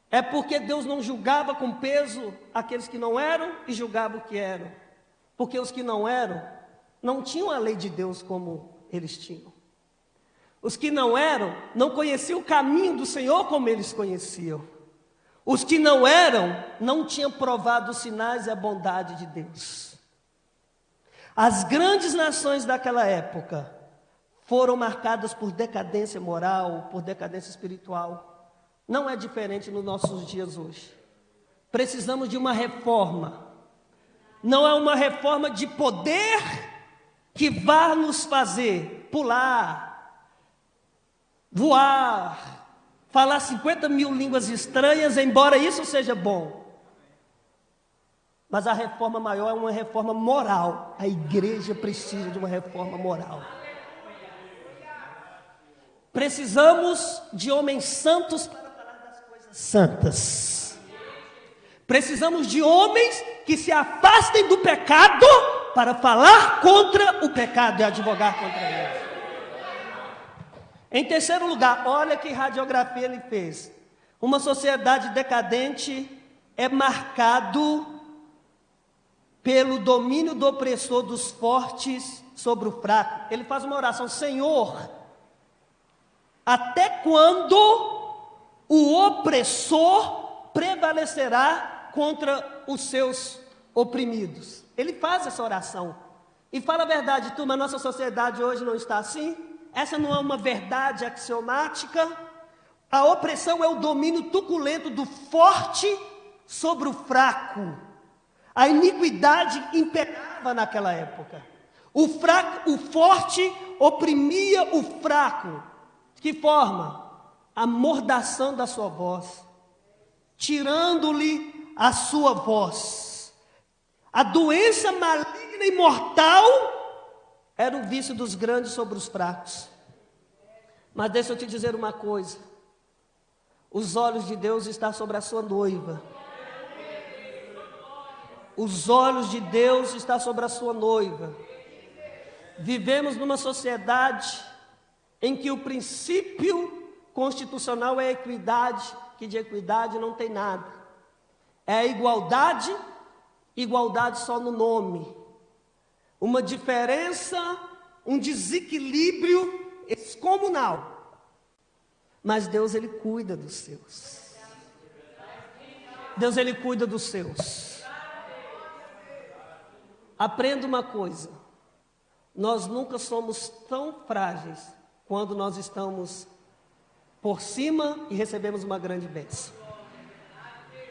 é porque Deus não julgava com peso aqueles que não eram e julgava o que eram. Porque os que não eram, não tinham a lei de Deus como eles tinham. Os que não eram, não conheciam o caminho do Senhor como eles conheciam. Os que não eram, não tinham provado os sinais e a bondade de Deus. As grandes nações daquela época foram marcadas por decadência moral, por decadência espiritual. Não é diferente nos nossos dias hoje. Precisamos de uma reforma. Não é uma reforma de poder que vá nos fazer pular, voar, falar 50 mil línguas estranhas, embora isso seja bom. Mas a reforma maior é uma reforma moral. A igreja precisa de uma reforma moral. Precisamos de homens santos para falar das coisas santas. Precisamos de homens que se afastem do pecado para falar contra o pecado e advogar contra ele. Em terceiro lugar, olha que radiografia ele fez. Uma sociedade decadente é marcado pelo domínio do opressor dos fortes sobre o fraco. Ele faz uma oração: Senhor, Até quando o opressor prevalecerá contra os seus oprimidos? Ele faz essa oração. E fala a verdade, turma, a nossa sociedade hoje não está assim? Essa não é uma verdade axiomática? A opressão é o domínio truculento do forte sobre o fraco. A iniquidade imperava naquela época. O forte oprimia o fraco. De que forma? Amordaçando a sua voz, tirando-lhe a sua voz. A doença maligna e mortal era o vício dos grandes sobre os fracos. Mas deixa eu te dizer uma coisa: os olhos de Deus estão sobre a sua noiva. Os olhos de Deus estão sobre a sua noiva. Vivemos numa sociedade em que o princípio constitucional é a equidade, que de equidade não tem nada. É a igualdade, igualdade só no nome. Uma diferença, um desequilíbrio excomunal. Mas Deus, Ele cuida dos seus. Deus, Ele cuida dos seus. Aprenda uma coisa: nós nunca somos tão frágeis quando nós estamos por cima e recebemos uma grande bênção.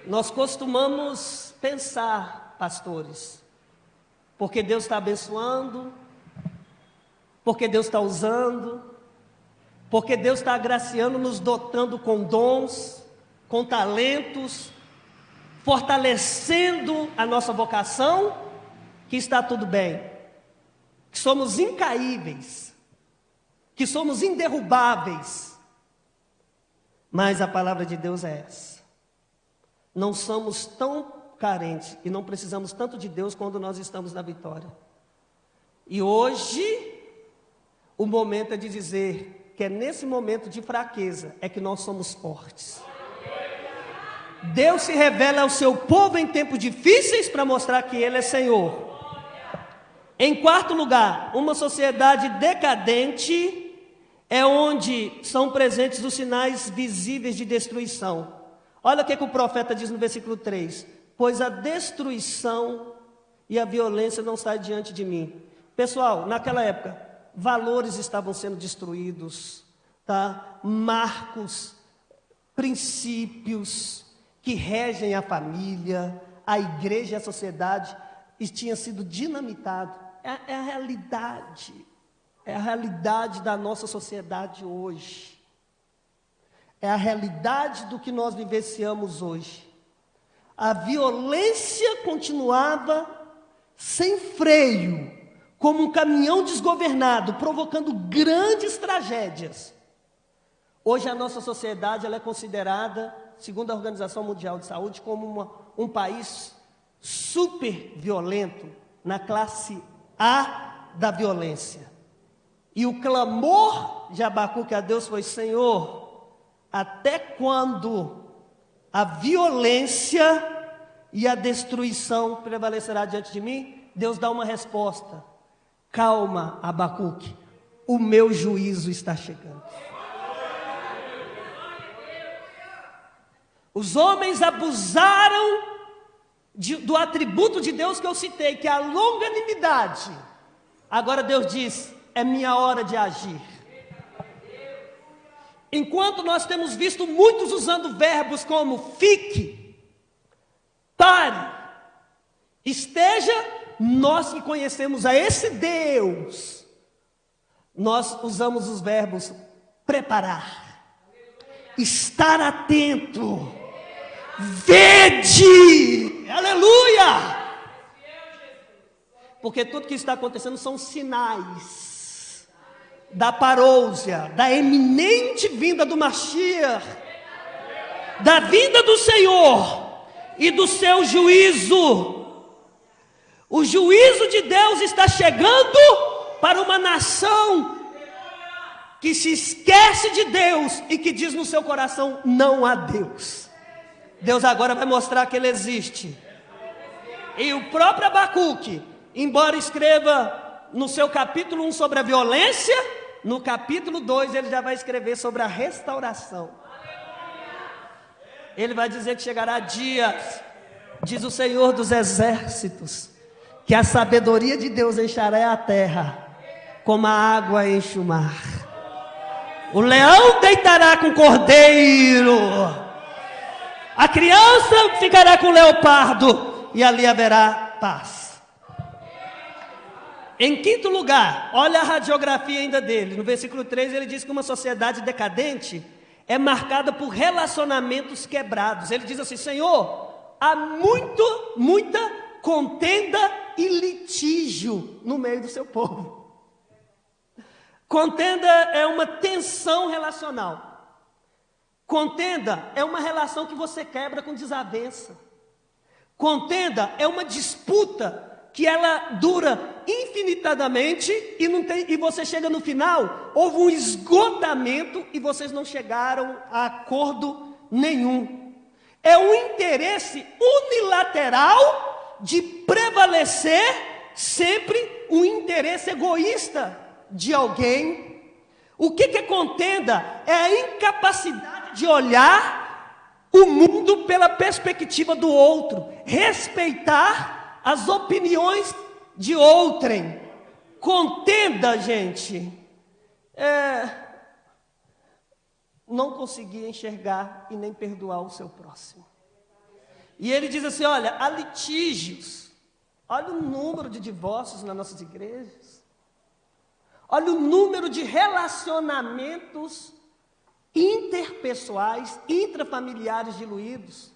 Nós costumamos pensar, pastores, porque Deus está abençoando, porque Deus está usando, porque Deus está agraciando, nos dotando com dons, com talentos, fortalecendo a nossa vocação, que está tudo bem, que somos incaíveis, que somos inderrubáveis. Mas a palavra de Deus é essa: não somos tão carentes e não precisamos tanto de Deus quando nós estamos na vitória. E hoje o momento é de dizer que é nesse momento de fraqueza é que nós somos fortes. Deus se revela ao seu povo em tempos difíceis para mostrar que Ele é Senhor. Em quarto lugar, uma sociedade decadente é onde são presentes os sinais visíveis de destruição. Olha o que o profeta diz no versículo 3: pois a destruição e a violência não saem diante de mim. Pessoal, naquela época, valores estavam sendo destruídos, tá? Marcos, princípios que regem a família, a igreja e a sociedade, e tinha sido dinamitado. É a realidade. É a realidade da nossa sociedade hoje. É a realidade do que nós vivenciamos hoje. A violência continuava sem freio, como um caminhão desgovernado, provocando grandes tragédias. Hoje a nossa sociedade ela é considerada, segundo a Organização Mundial de Saúde, como um país super violento, na classe A da violência. E o clamor de Abacuque a Deus foi: Senhor, até quando a violência e a destruição prevalecerá diante de mim? Deus dá uma resposta: calma, Abacuque, o meu juízo está chegando. Os homens abusaram do atributo de Deus que eu citei, que é a longanimidade. Agora Deus diz: é minha hora de agir. Enquanto nós temos visto muitos usando verbos como fique, pare, esteja, nós que conhecemos a esse Deus, nós usamos os verbos preparar, estar atento, vede, aleluia, porque tudo que está acontecendo são sinais da parousia, da eminente vinda do Mashiach, da vinda do Senhor e do seu juízo. O juízo de Deus está chegando para uma nação que se esquece de Deus e que diz no seu coração: não há Deus. Deus agora vai mostrar que Ele existe. E o próprio Abacuque, embora escreva no seu capítulo 1 sobre a violência, no capítulo 2, ele já vai escrever sobre a restauração. Ele vai dizer que chegará dias, diz o Senhor dos Exércitos, que a sabedoria de Deus encherá a terra, como a água enche o mar. O leão deitará com o cordeiro, a criança ficará com o leopardo, e ali haverá paz. Em quinto lugar, olha a radiografia ainda dele. No versículo 3 ele diz que uma sociedade decadente é marcada por relacionamentos quebrados. Ele diz assim: Senhor, há muita contenda e litígio no meio do seu povo. Contenda é uma tensão relacional. Contenda é uma relação que você quebra com desavença. Contenda é uma disputa que ela dura infinitamente e você chega no final, houve um esgotamento e vocês não chegaram a acordo nenhum. É um interesse unilateral de prevalecer sempre um interesse egoísta de alguém. O que é contenda? É a incapacidade de olhar o mundo pela perspectiva do outro, respeitar as opiniões de outrem. Contenda, gente, não conseguir enxergar e nem perdoar o seu próximo. E ele diz assim: olha, há litígios. Olha o número de divórcios nas nossas igrejas. Olha o número de relacionamentos interpessoais, intrafamiliares diluídos.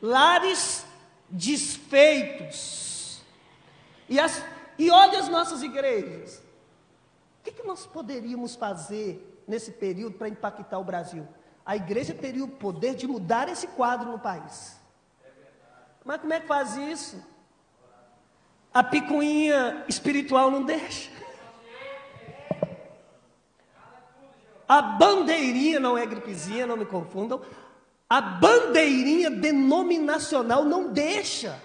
Lares desfeitos. E olha as nossas igrejas. O que nós poderíamos fazer nesse período para impactar o Brasil? A igreja teria o poder de mudar esse quadro no país. Mas como é que faz isso? A picuinha espiritual não deixa. A bandeirinha, não é gripezinha, não me confundam. A bandeirinha denominacional não deixa.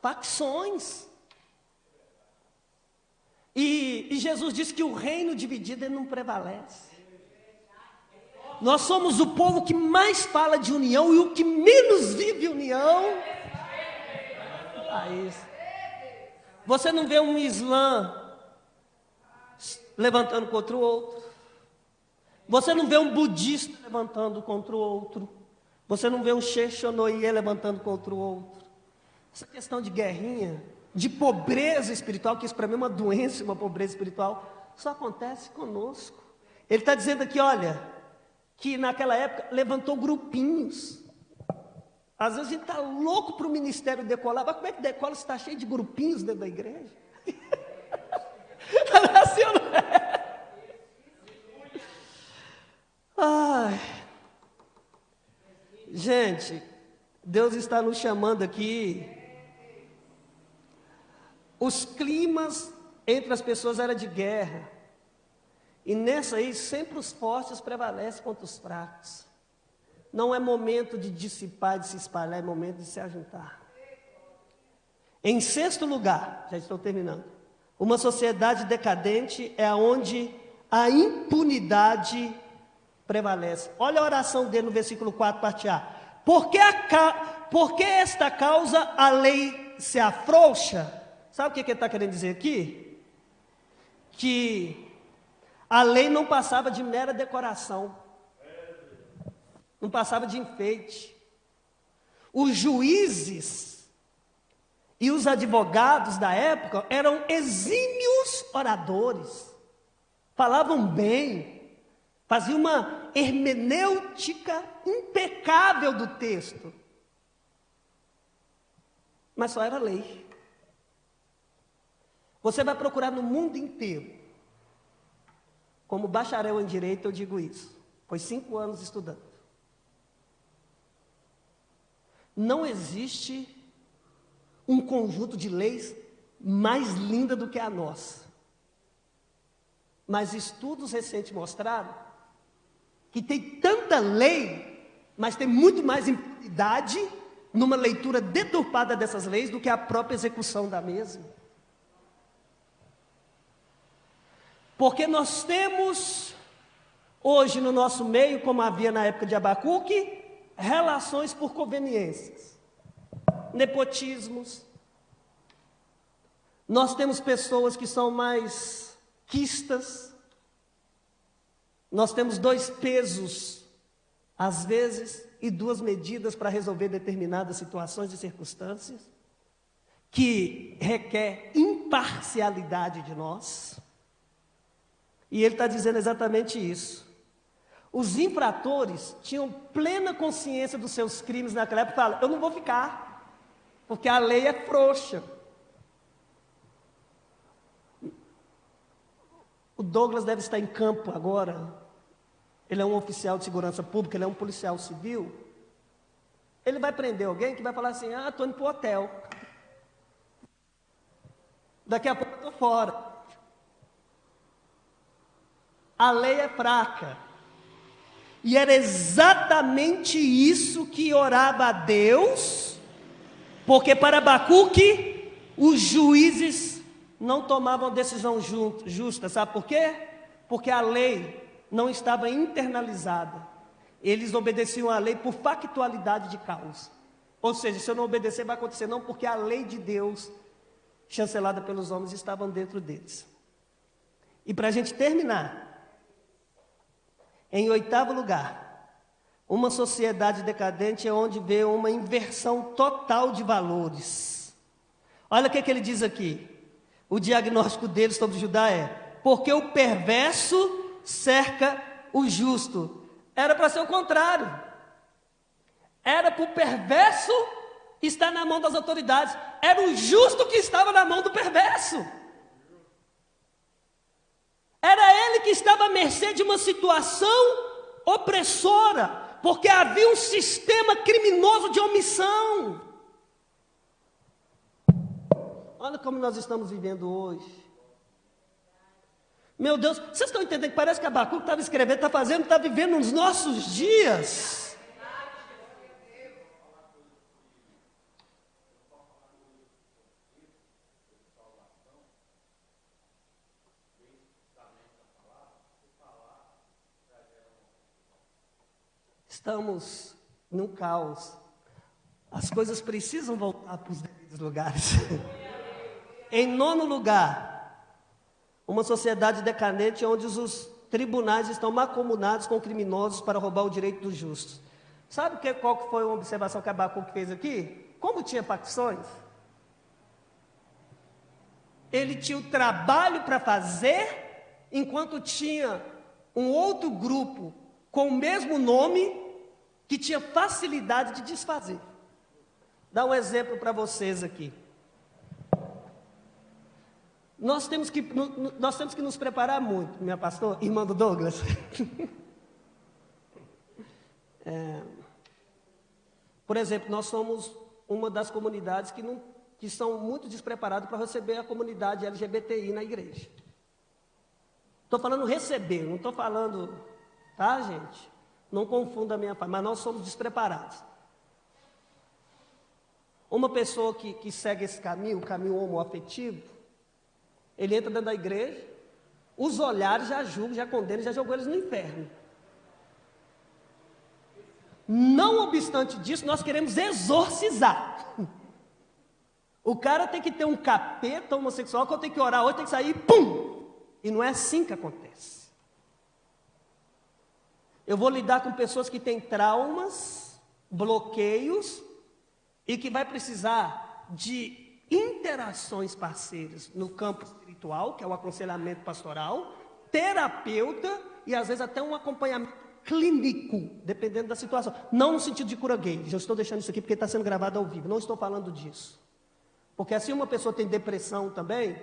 Facções. E Jesus disse que o reino dividido ele não prevalece. Nós somos o povo que mais fala de união e o que menos vive união. Você não vê um Islã levantando contra o outro. Você não vê um budista levantando contra o outro. Você não vê um Xexonoye levantando contra o outro. Essa questão de guerrinha, de pobreza espiritual, que isso para mim é uma doença, uma pobreza espiritual, só acontece conosco. Ele está dizendo aqui, olha, que naquela época levantou grupinhos. Às vezes a gente está louco para o ministério decolar, mas como é que decola se está cheio de grupinhos dentro da igreja? Assim ou não é? Ai. Gente, Deus está nos chamando aqui. Os climas entre as pessoas eram de guerra. E nessa aí, sempre os fortes prevalecem contra os fracos. Não é momento de dissipar, de se espalhar, é momento de se ajuntar. Em sexto lugar, já estou terminando. Uma sociedade decadente é onde a impunidade prevalece. Olha a oração dele no versículo 4, parte A. Por que esta causa a lei se afrouxa? Sabe o que ele está querendo dizer aqui? Que a lei não passava de mera decoração. Não passava de enfeite. Os juízes e os advogados da época eram exímios oradores. Falavam bem. Faziam uma hermenêutica impecável do texto. Mas só era lei. Você vai procurar no mundo inteiro. Como bacharel em direito, eu digo isso. Foi 5 anos estudando. Não existe um conjunto de leis mais linda do que a nossa. Mas estudos recentes mostraram que tem tanta lei, mas tem muito mais impunidade numa leitura deturpada dessas leis do que a própria execução da mesma. Porque nós temos hoje no nosso meio, como havia na época de Abacuque, relações por conveniências, nepotismos. Nós temos pessoas que são mais quistas. Nós temos 2 pesos, às vezes, e 2 medidas para resolver determinadas situações e circunstâncias, que requer imparcialidade de nós. E ele está dizendo exatamente isso. Os infratores tinham plena consciência dos seus crimes naquela época. Falam, eu não vou ficar, porque a lei é frouxa. O Douglas deve estar em campo agora. Ele é um oficial de segurança pública, ele é um policial civil. Ele vai prender alguém que vai falar assim, estou indo para o hotel. Daqui a pouco eu estou fora. A lei é fraca. E era exatamente isso que orava a Deus, porque para Abacuque, os juízes não tomavam decisão justa. Sabe por quê? Porque a lei não estava internalizada. Eles obedeciam à lei por factualidade de causa. Ou seja, se eu não obedecer, vai acontecer. Não, porque a lei de Deus, chancelada pelos homens, estavam dentro deles. E para a gente terminar, em 8º lugar, uma sociedade decadente é onde vê uma inversão total de valores. Olha o que ele diz aqui. O diagnóstico dele sobre Judá é: porque o perverso cerca o justo. Era para ser o contrário. Era para o perverso estar na mão das autoridades. Era o justo que estava na mão do perverso. Era ele que estava à mercê de uma situação opressora, porque havia um sistema criminoso de omissão. Olha como nós estamos vivendo hoje. Meu Deus, vocês estão entendendo que parece que Abacuque estava escrevendo, está vivendo nos nossos dias. Estamos num caos. As coisas precisam voltar para os devidos lugares. Em 9º lugar, uma sociedade decadente onde os tribunais estão mancomunados com criminosos para roubar o direito dos justos. Sabe qual que foi uma observação que Abacuque fez aqui? Como tinha facções, ele tinha o trabalho para fazer, enquanto tinha um outro grupo com o mesmo nome, que tinha facilidade de desfazer. Dá um exemplo para vocês aqui. Nós temos que nos preparar muito, minha pastor, irmã do Douglas. Por exemplo, nós somos uma das comunidades que são muito despreparadas para receber a comunidade LGBTI na igreja. Estou falando receber, não estou falando, tá, gente? Não confunda a minha parte, mas nós somos despreparados. Uma pessoa que segue esse caminho, o caminho homoafetivo, ele entra dentro da igreja, os olhares já julgam, já condenam, já jogam eles no inferno. Não obstante disso, nós queremos exorcizar. O cara tem que ter um capeta homossexual que eu tenho que orar hoje, tem que sair, pum! E não é assim que acontece. Eu vou lidar com pessoas que têm traumas, bloqueios, e que vai precisar de interações parceiras no campo espiritual, que é o aconselhamento pastoral, terapeuta e às vezes até um acompanhamento clínico, dependendo da situação. Não no sentido de cura gay, já estou deixando isso aqui porque está sendo gravado ao vivo, não estou falando disso. Porque assim uma pessoa tem depressão também,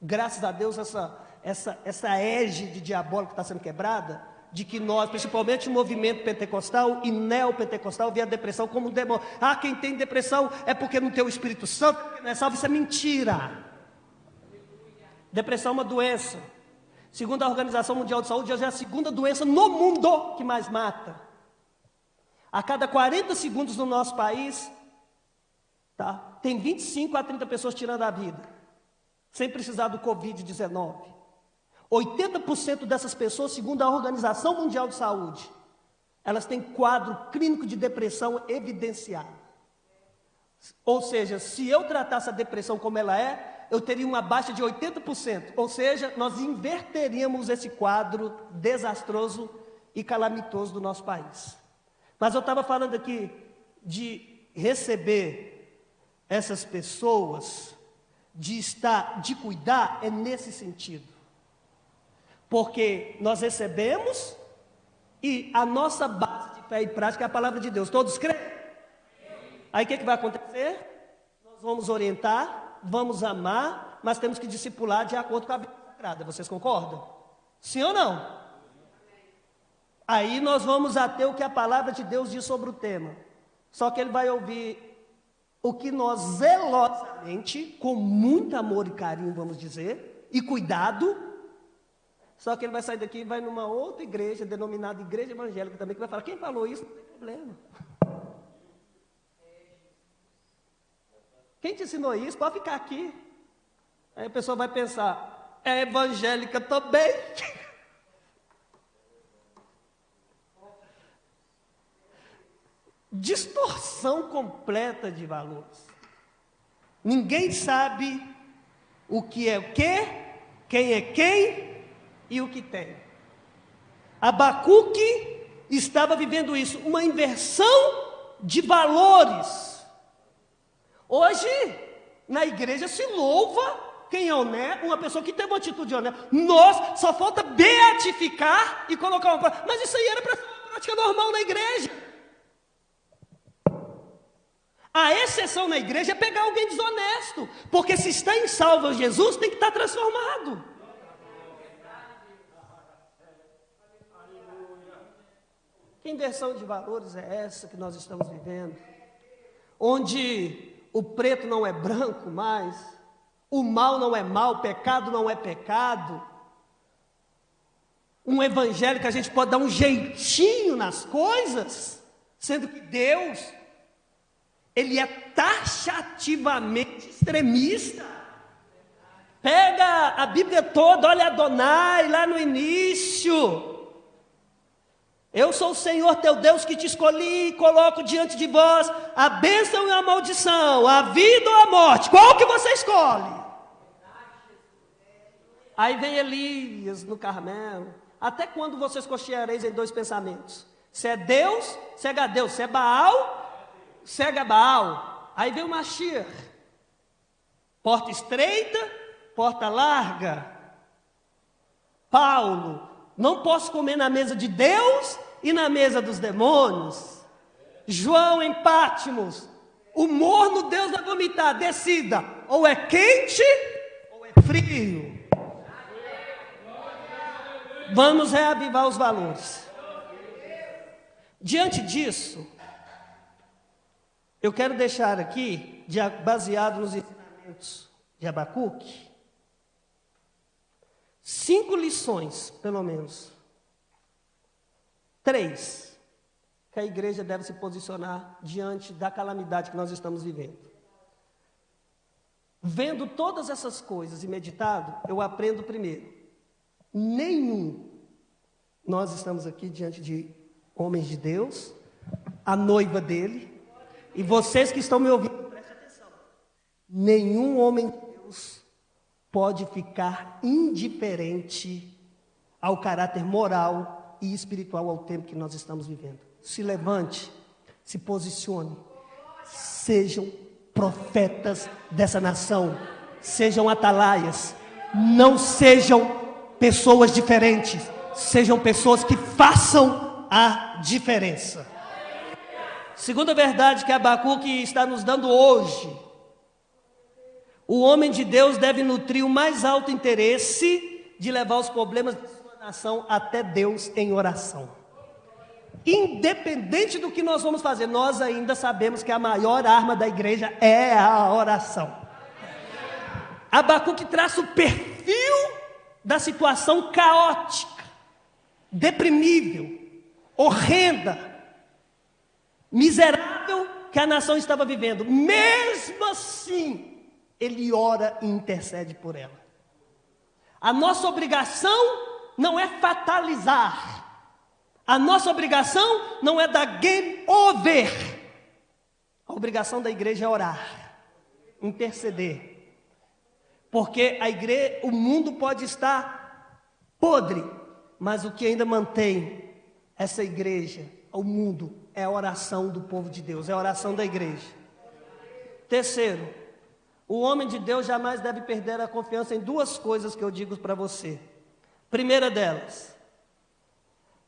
graças a Deus essa égide diabólica está sendo quebrada, de que nós, principalmente o movimento pentecostal e neopentecostal, vê a depressão como um demônio. Quem tem depressão é porque não tem o Espírito Santo, porque não é salvo, isso é mentira. Depressão é uma doença. Segundo a Organização Mundial de Saúde, hoje é a 2ª doença no mundo que mais mata. A cada 40 segundos no nosso país, tem 25 a 30 pessoas tirando a vida, sem precisar do Covid-19. 80% dessas pessoas, segundo a Organização Mundial de Saúde, elas têm quadro clínico de depressão evidenciado. Ou seja, se eu tratasse a depressão como ela é, eu teria uma baixa de 80%. Ou seja, nós inverteríamos esse quadro desastroso e calamitoso do nosso país. Mas eu estava falando aqui de receber essas pessoas, de cuidar, é nesse sentido. Porque nós recebemos e a nossa base de fé e prática é a palavra de Deus. Todos creem? Aí o que vai acontecer? Nós vamos orientar, vamos amar, mas temos que discipular de acordo com a Bíblia Sagrada. Vocês concordam? Sim ou não? Aí nós vamos até o que a palavra de Deus diz sobre o tema. Só que ele vai ouvir o que nós zelosamente, com muito amor e carinho, vamos dizer, e cuidado. Só que ele vai sair daqui e vai numa outra igreja, denominada igreja evangélica também, que vai falar, quem falou isso? Não tem problema. Quem te ensinou isso? Pode ficar aqui. Aí a pessoa vai pensar, é evangélica também. Distorção completa de valores. Ninguém sabe o que é o quê, quem é quem e o que tem. Abacuque estava vivendo isso, uma inversão de valores. Hoje, na igreja se louva quem é honesto, uma pessoa que tem uma atitude honesta. Nós, só falta beatificar e colocar uma... Mas isso aí era para ser uma prática normal na igreja. A exceção na igreja é pegar alguém desonesto, porque se está em salvo Jesus, tem que estar transformado. Que inversão de valores é essa que nós estamos vivendo? Onde o preto não é branco mais, o mal não é mal, o pecado não é pecado. Um evangelho que a gente pode dar um jeitinho nas coisas, sendo que Deus... Ele é taxativamente extremista. Pega a Bíblia toda, olha Adonai lá no início. Eu sou o Senhor teu Deus que te escolhi e coloco diante de vós a bênção e a maldição, a vida ou a morte. Qual que você escolhe? Aí vem Elias no Carmelo. Até quando vocês cocheareis em dois pensamentos? Se é Deus, cega a Deus. Se é Baal, cega Baal. Aí vem o Mashiach. Porta estreita, porta larga. Paulo, não posso comer na mesa de Deus e na mesa dos demônios. João em Patmos, o morno Deus vai vomitar. Decida, ou é quente ou é frio. Vamos reavivar os valores. Diante disso, eu quero deixar aqui, baseado nos ensinamentos de Abacuque, 5 lições, pelo menos. 3, que a igreja deve se posicionar diante da calamidade que nós estamos vivendo. Vendo todas essas coisas e meditado, eu aprendo primeiro. Nós estamos aqui diante de homens de Deus, a noiva dele. E vocês que estão me ouvindo, prestem atenção. Nenhum homem de Deus pode ficar indiferente ao caráter moral e espiritual ao tempo que nós estamos vivendo. Se levante, se posicione. Sejam profetas dessa nação. Sejam atalaias. Não sejam pessoas diferentes. Sejam pessoas que façam a diferença. Segunda verdade que Abacuque está nos dando hoje: o homem de Deus deve nutrir o mais alto interesse de levar os problemas de sua nação até Deus em oração. Independente do que nós vamos fazer, nós ainda sabemos que a maior arma da igreja é a oração. Abacuque traça o perfil da situação caótica, deprimível, horrenda, miserável que a nação estava vivendo. Mesmo assim, ele ora e intercede por ela. A nossa obrigação não é fatalizar. A nossa obrigação não é dar game over. A obrigação da igreja é orar, interceder. Porque o mundo pode estar podre, mas o que ainda mantém essa igreja, o mundo, é a oração do povo de Deus, é a oração da igreja. Terceiro, o homem de Deus jamais deve perder a confiança em duas coisas que eu digo para você. Primeira delas,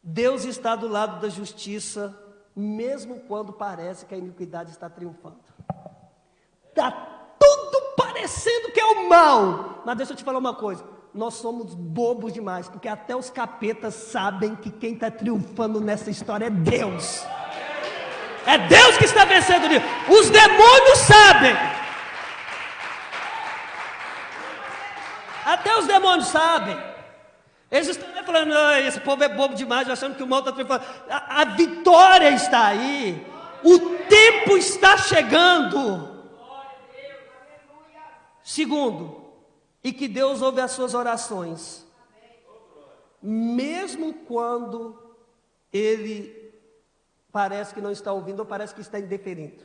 Deus está do lado da justiça, mesmo quando parece que a iniquidade está triunfando. Está tudo parecendo que é o mal. Mas deixa eu te falar uma coisa, nós somos bobos demais, porque até os capetas sabem que quem está triunfando nessa história é Deus. É Deus que está vencendo nisso. Os demônios sabem. Até os demônios sabem. Eles estão falando, esse povo é bobo demais, achando que o mal está triunfando. A vitória está aí. O tempo está chegando. Segundo, e que Deus ouve as suas orações, mesmo quando Ele parece que não está ouvindo ou parece que está indeferindo.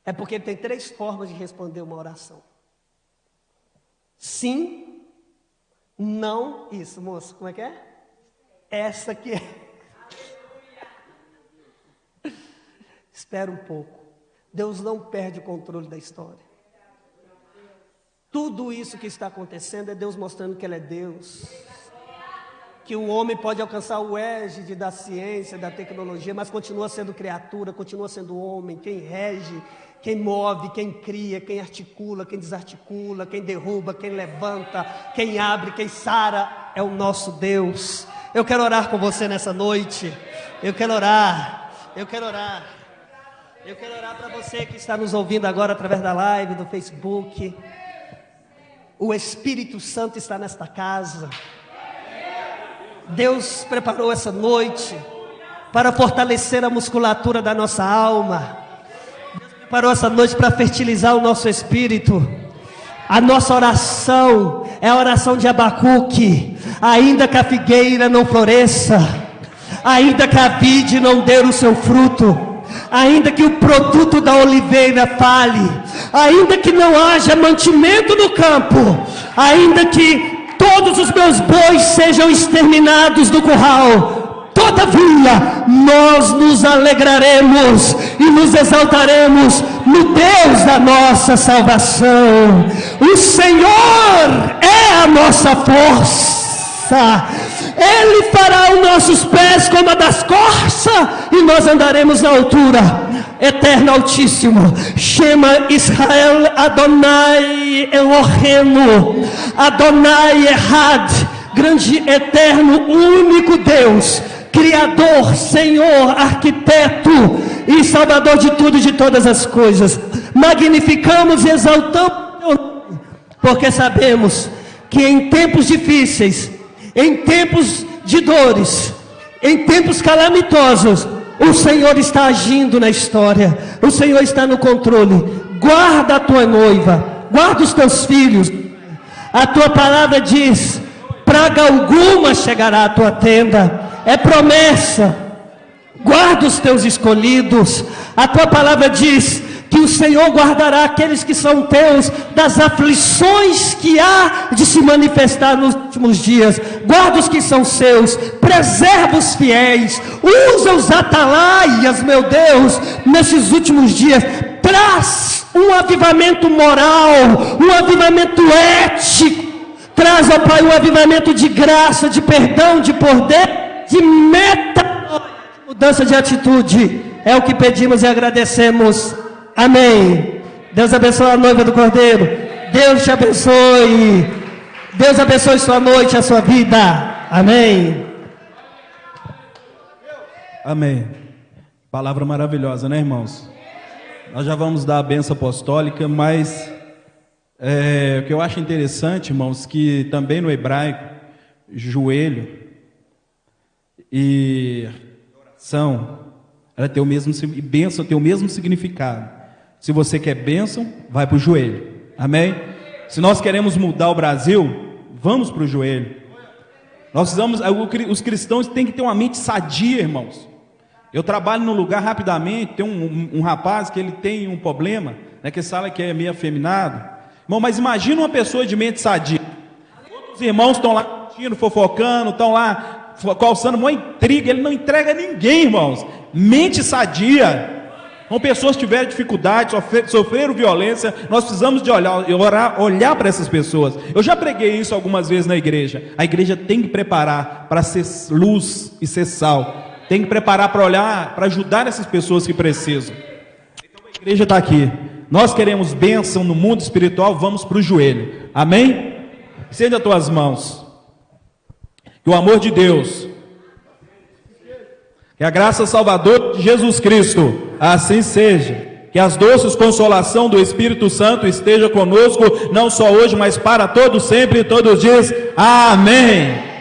É porque Ele tem 3 formas de responder uma oração: sim, não, isso, moço, como é que é? Essa aqui é. Espera um pouco. Deus não perde o controle da história. Tudo isso que está acontecendo é Deus mostrando que Ele é Deus. Que o homem pode alcançar o égide da ciência, da tecnologia, mas continua sendo criatura, continua sendo homem. Quem rege, quem move, quem cria, quem articula, quem desarticula, quem derruba, quem levanta, quem abre, quem sara, é o nosso Deus. Eu quero orar com você nessa noite. Eu quero orar para você que está nos ouvindo agora através da live, do Facebook. O Espírito Santo está nesta casa. Deus preparou essa noite para fortalecer a musculatura da nossa alma. Deus preparou essa noite para fertilizar o nosso espírito. A nossa oração é a oração de Abacuque. Ainda que a figueira não floresça, ainda que a vide não dê o seu fruto, ainda que o produto da oliveira fale, ainda que não haja mantimento no campo, ainda que todos os meus bois sejam exterminados do curral, todavia nós nos alegraremos e nos exaltaremos no Deus da nossa salvação. O Senhor é a nossa força. Ele fará os nossos pés como a das corças, e nós andaremos na altura. Eterno Altíssimo, Shema Israel Adonai Elohenu, Adonai Ehad, grande, eterno, único Deus, Criador, Senhor, Arquiteto e Salvador de tudo e de todas as coisas. Magnificamos e exaltamos teu nome, porque sabemos que em tempos difíceis, em tempos de dores, em tempos calamitosos, o Senhor está agindo na história. O Senhor está no controle. Guarda a tua noiva, guarda os teus filhos. A tua palavra diz: praga alguma chegará à tua tenda. É promessa. Guarda os teus escolhidos. A tua palavra diz que o Senhor guardará aqueles que são teus das aflições que há de se manifestar nos últimos dias. Guarda os que são seus, preserva os fiéis, usa os atalaias, meu Deus, nesses últimos dias. Traz um avivamento moral, um avivamento ético. Traz, ó Pai, um avivamento de graça, de perdão, de poder, de meta, de mudança de atitude. É o que pedimos e agradecemos. Amém. Deus abençoe a noiva do Cordeiro. Deus te abençoe. Deus abençoe sua noite, a sua vida. Amém. Amém. Palavra maravilhosa, né, irmãos? Nós já vamos dar a bênção apostólica, mas o que eu acho interessante, irmãos, que também no hebraico, joelho e oração, ela tem o mesmo, e bênção tem o mesmo significado. Se você quer bênção, vai para o joelho. Amém? Se nós queremos mudar o Brasil, vamos para o joelho. Os cristãos têm que ter uma mente sadia, irmãos. Eu trabalho num lugar rapidamente, tem um rapaz que ele tem um problema, né, que fala que é meio afeminado. Irmão, mas imagina uma pessoa de mente sadia. Os irmãos estão lá curtindo, fofocando, estão lá causando uma intriga, ele não entrega ninguém, irmãos. Mente sadia. Então, pessoas que tiveram dificuldade, sofreram violência, nós precisamos de olhar para essas pessoas. Eu já preguei isso algumas vezes na igreja. A igreja tem que preparar para ser luz e ser sal. Tem que preparar para olhar, para ajudar essas pessoas que precisam. Então a igreja está aqui. Nós queremos bênção no mundo espiritual, vamos para o joelho. Amém? Estende as tuas mãos. Que o amor de Deus, que a graça salvadora de Jesus Cristo, assim seja. Que as doces consolação do Espírito Santo esteja conosco, não só hoje, mas para todos sempre, e todos dizem amém.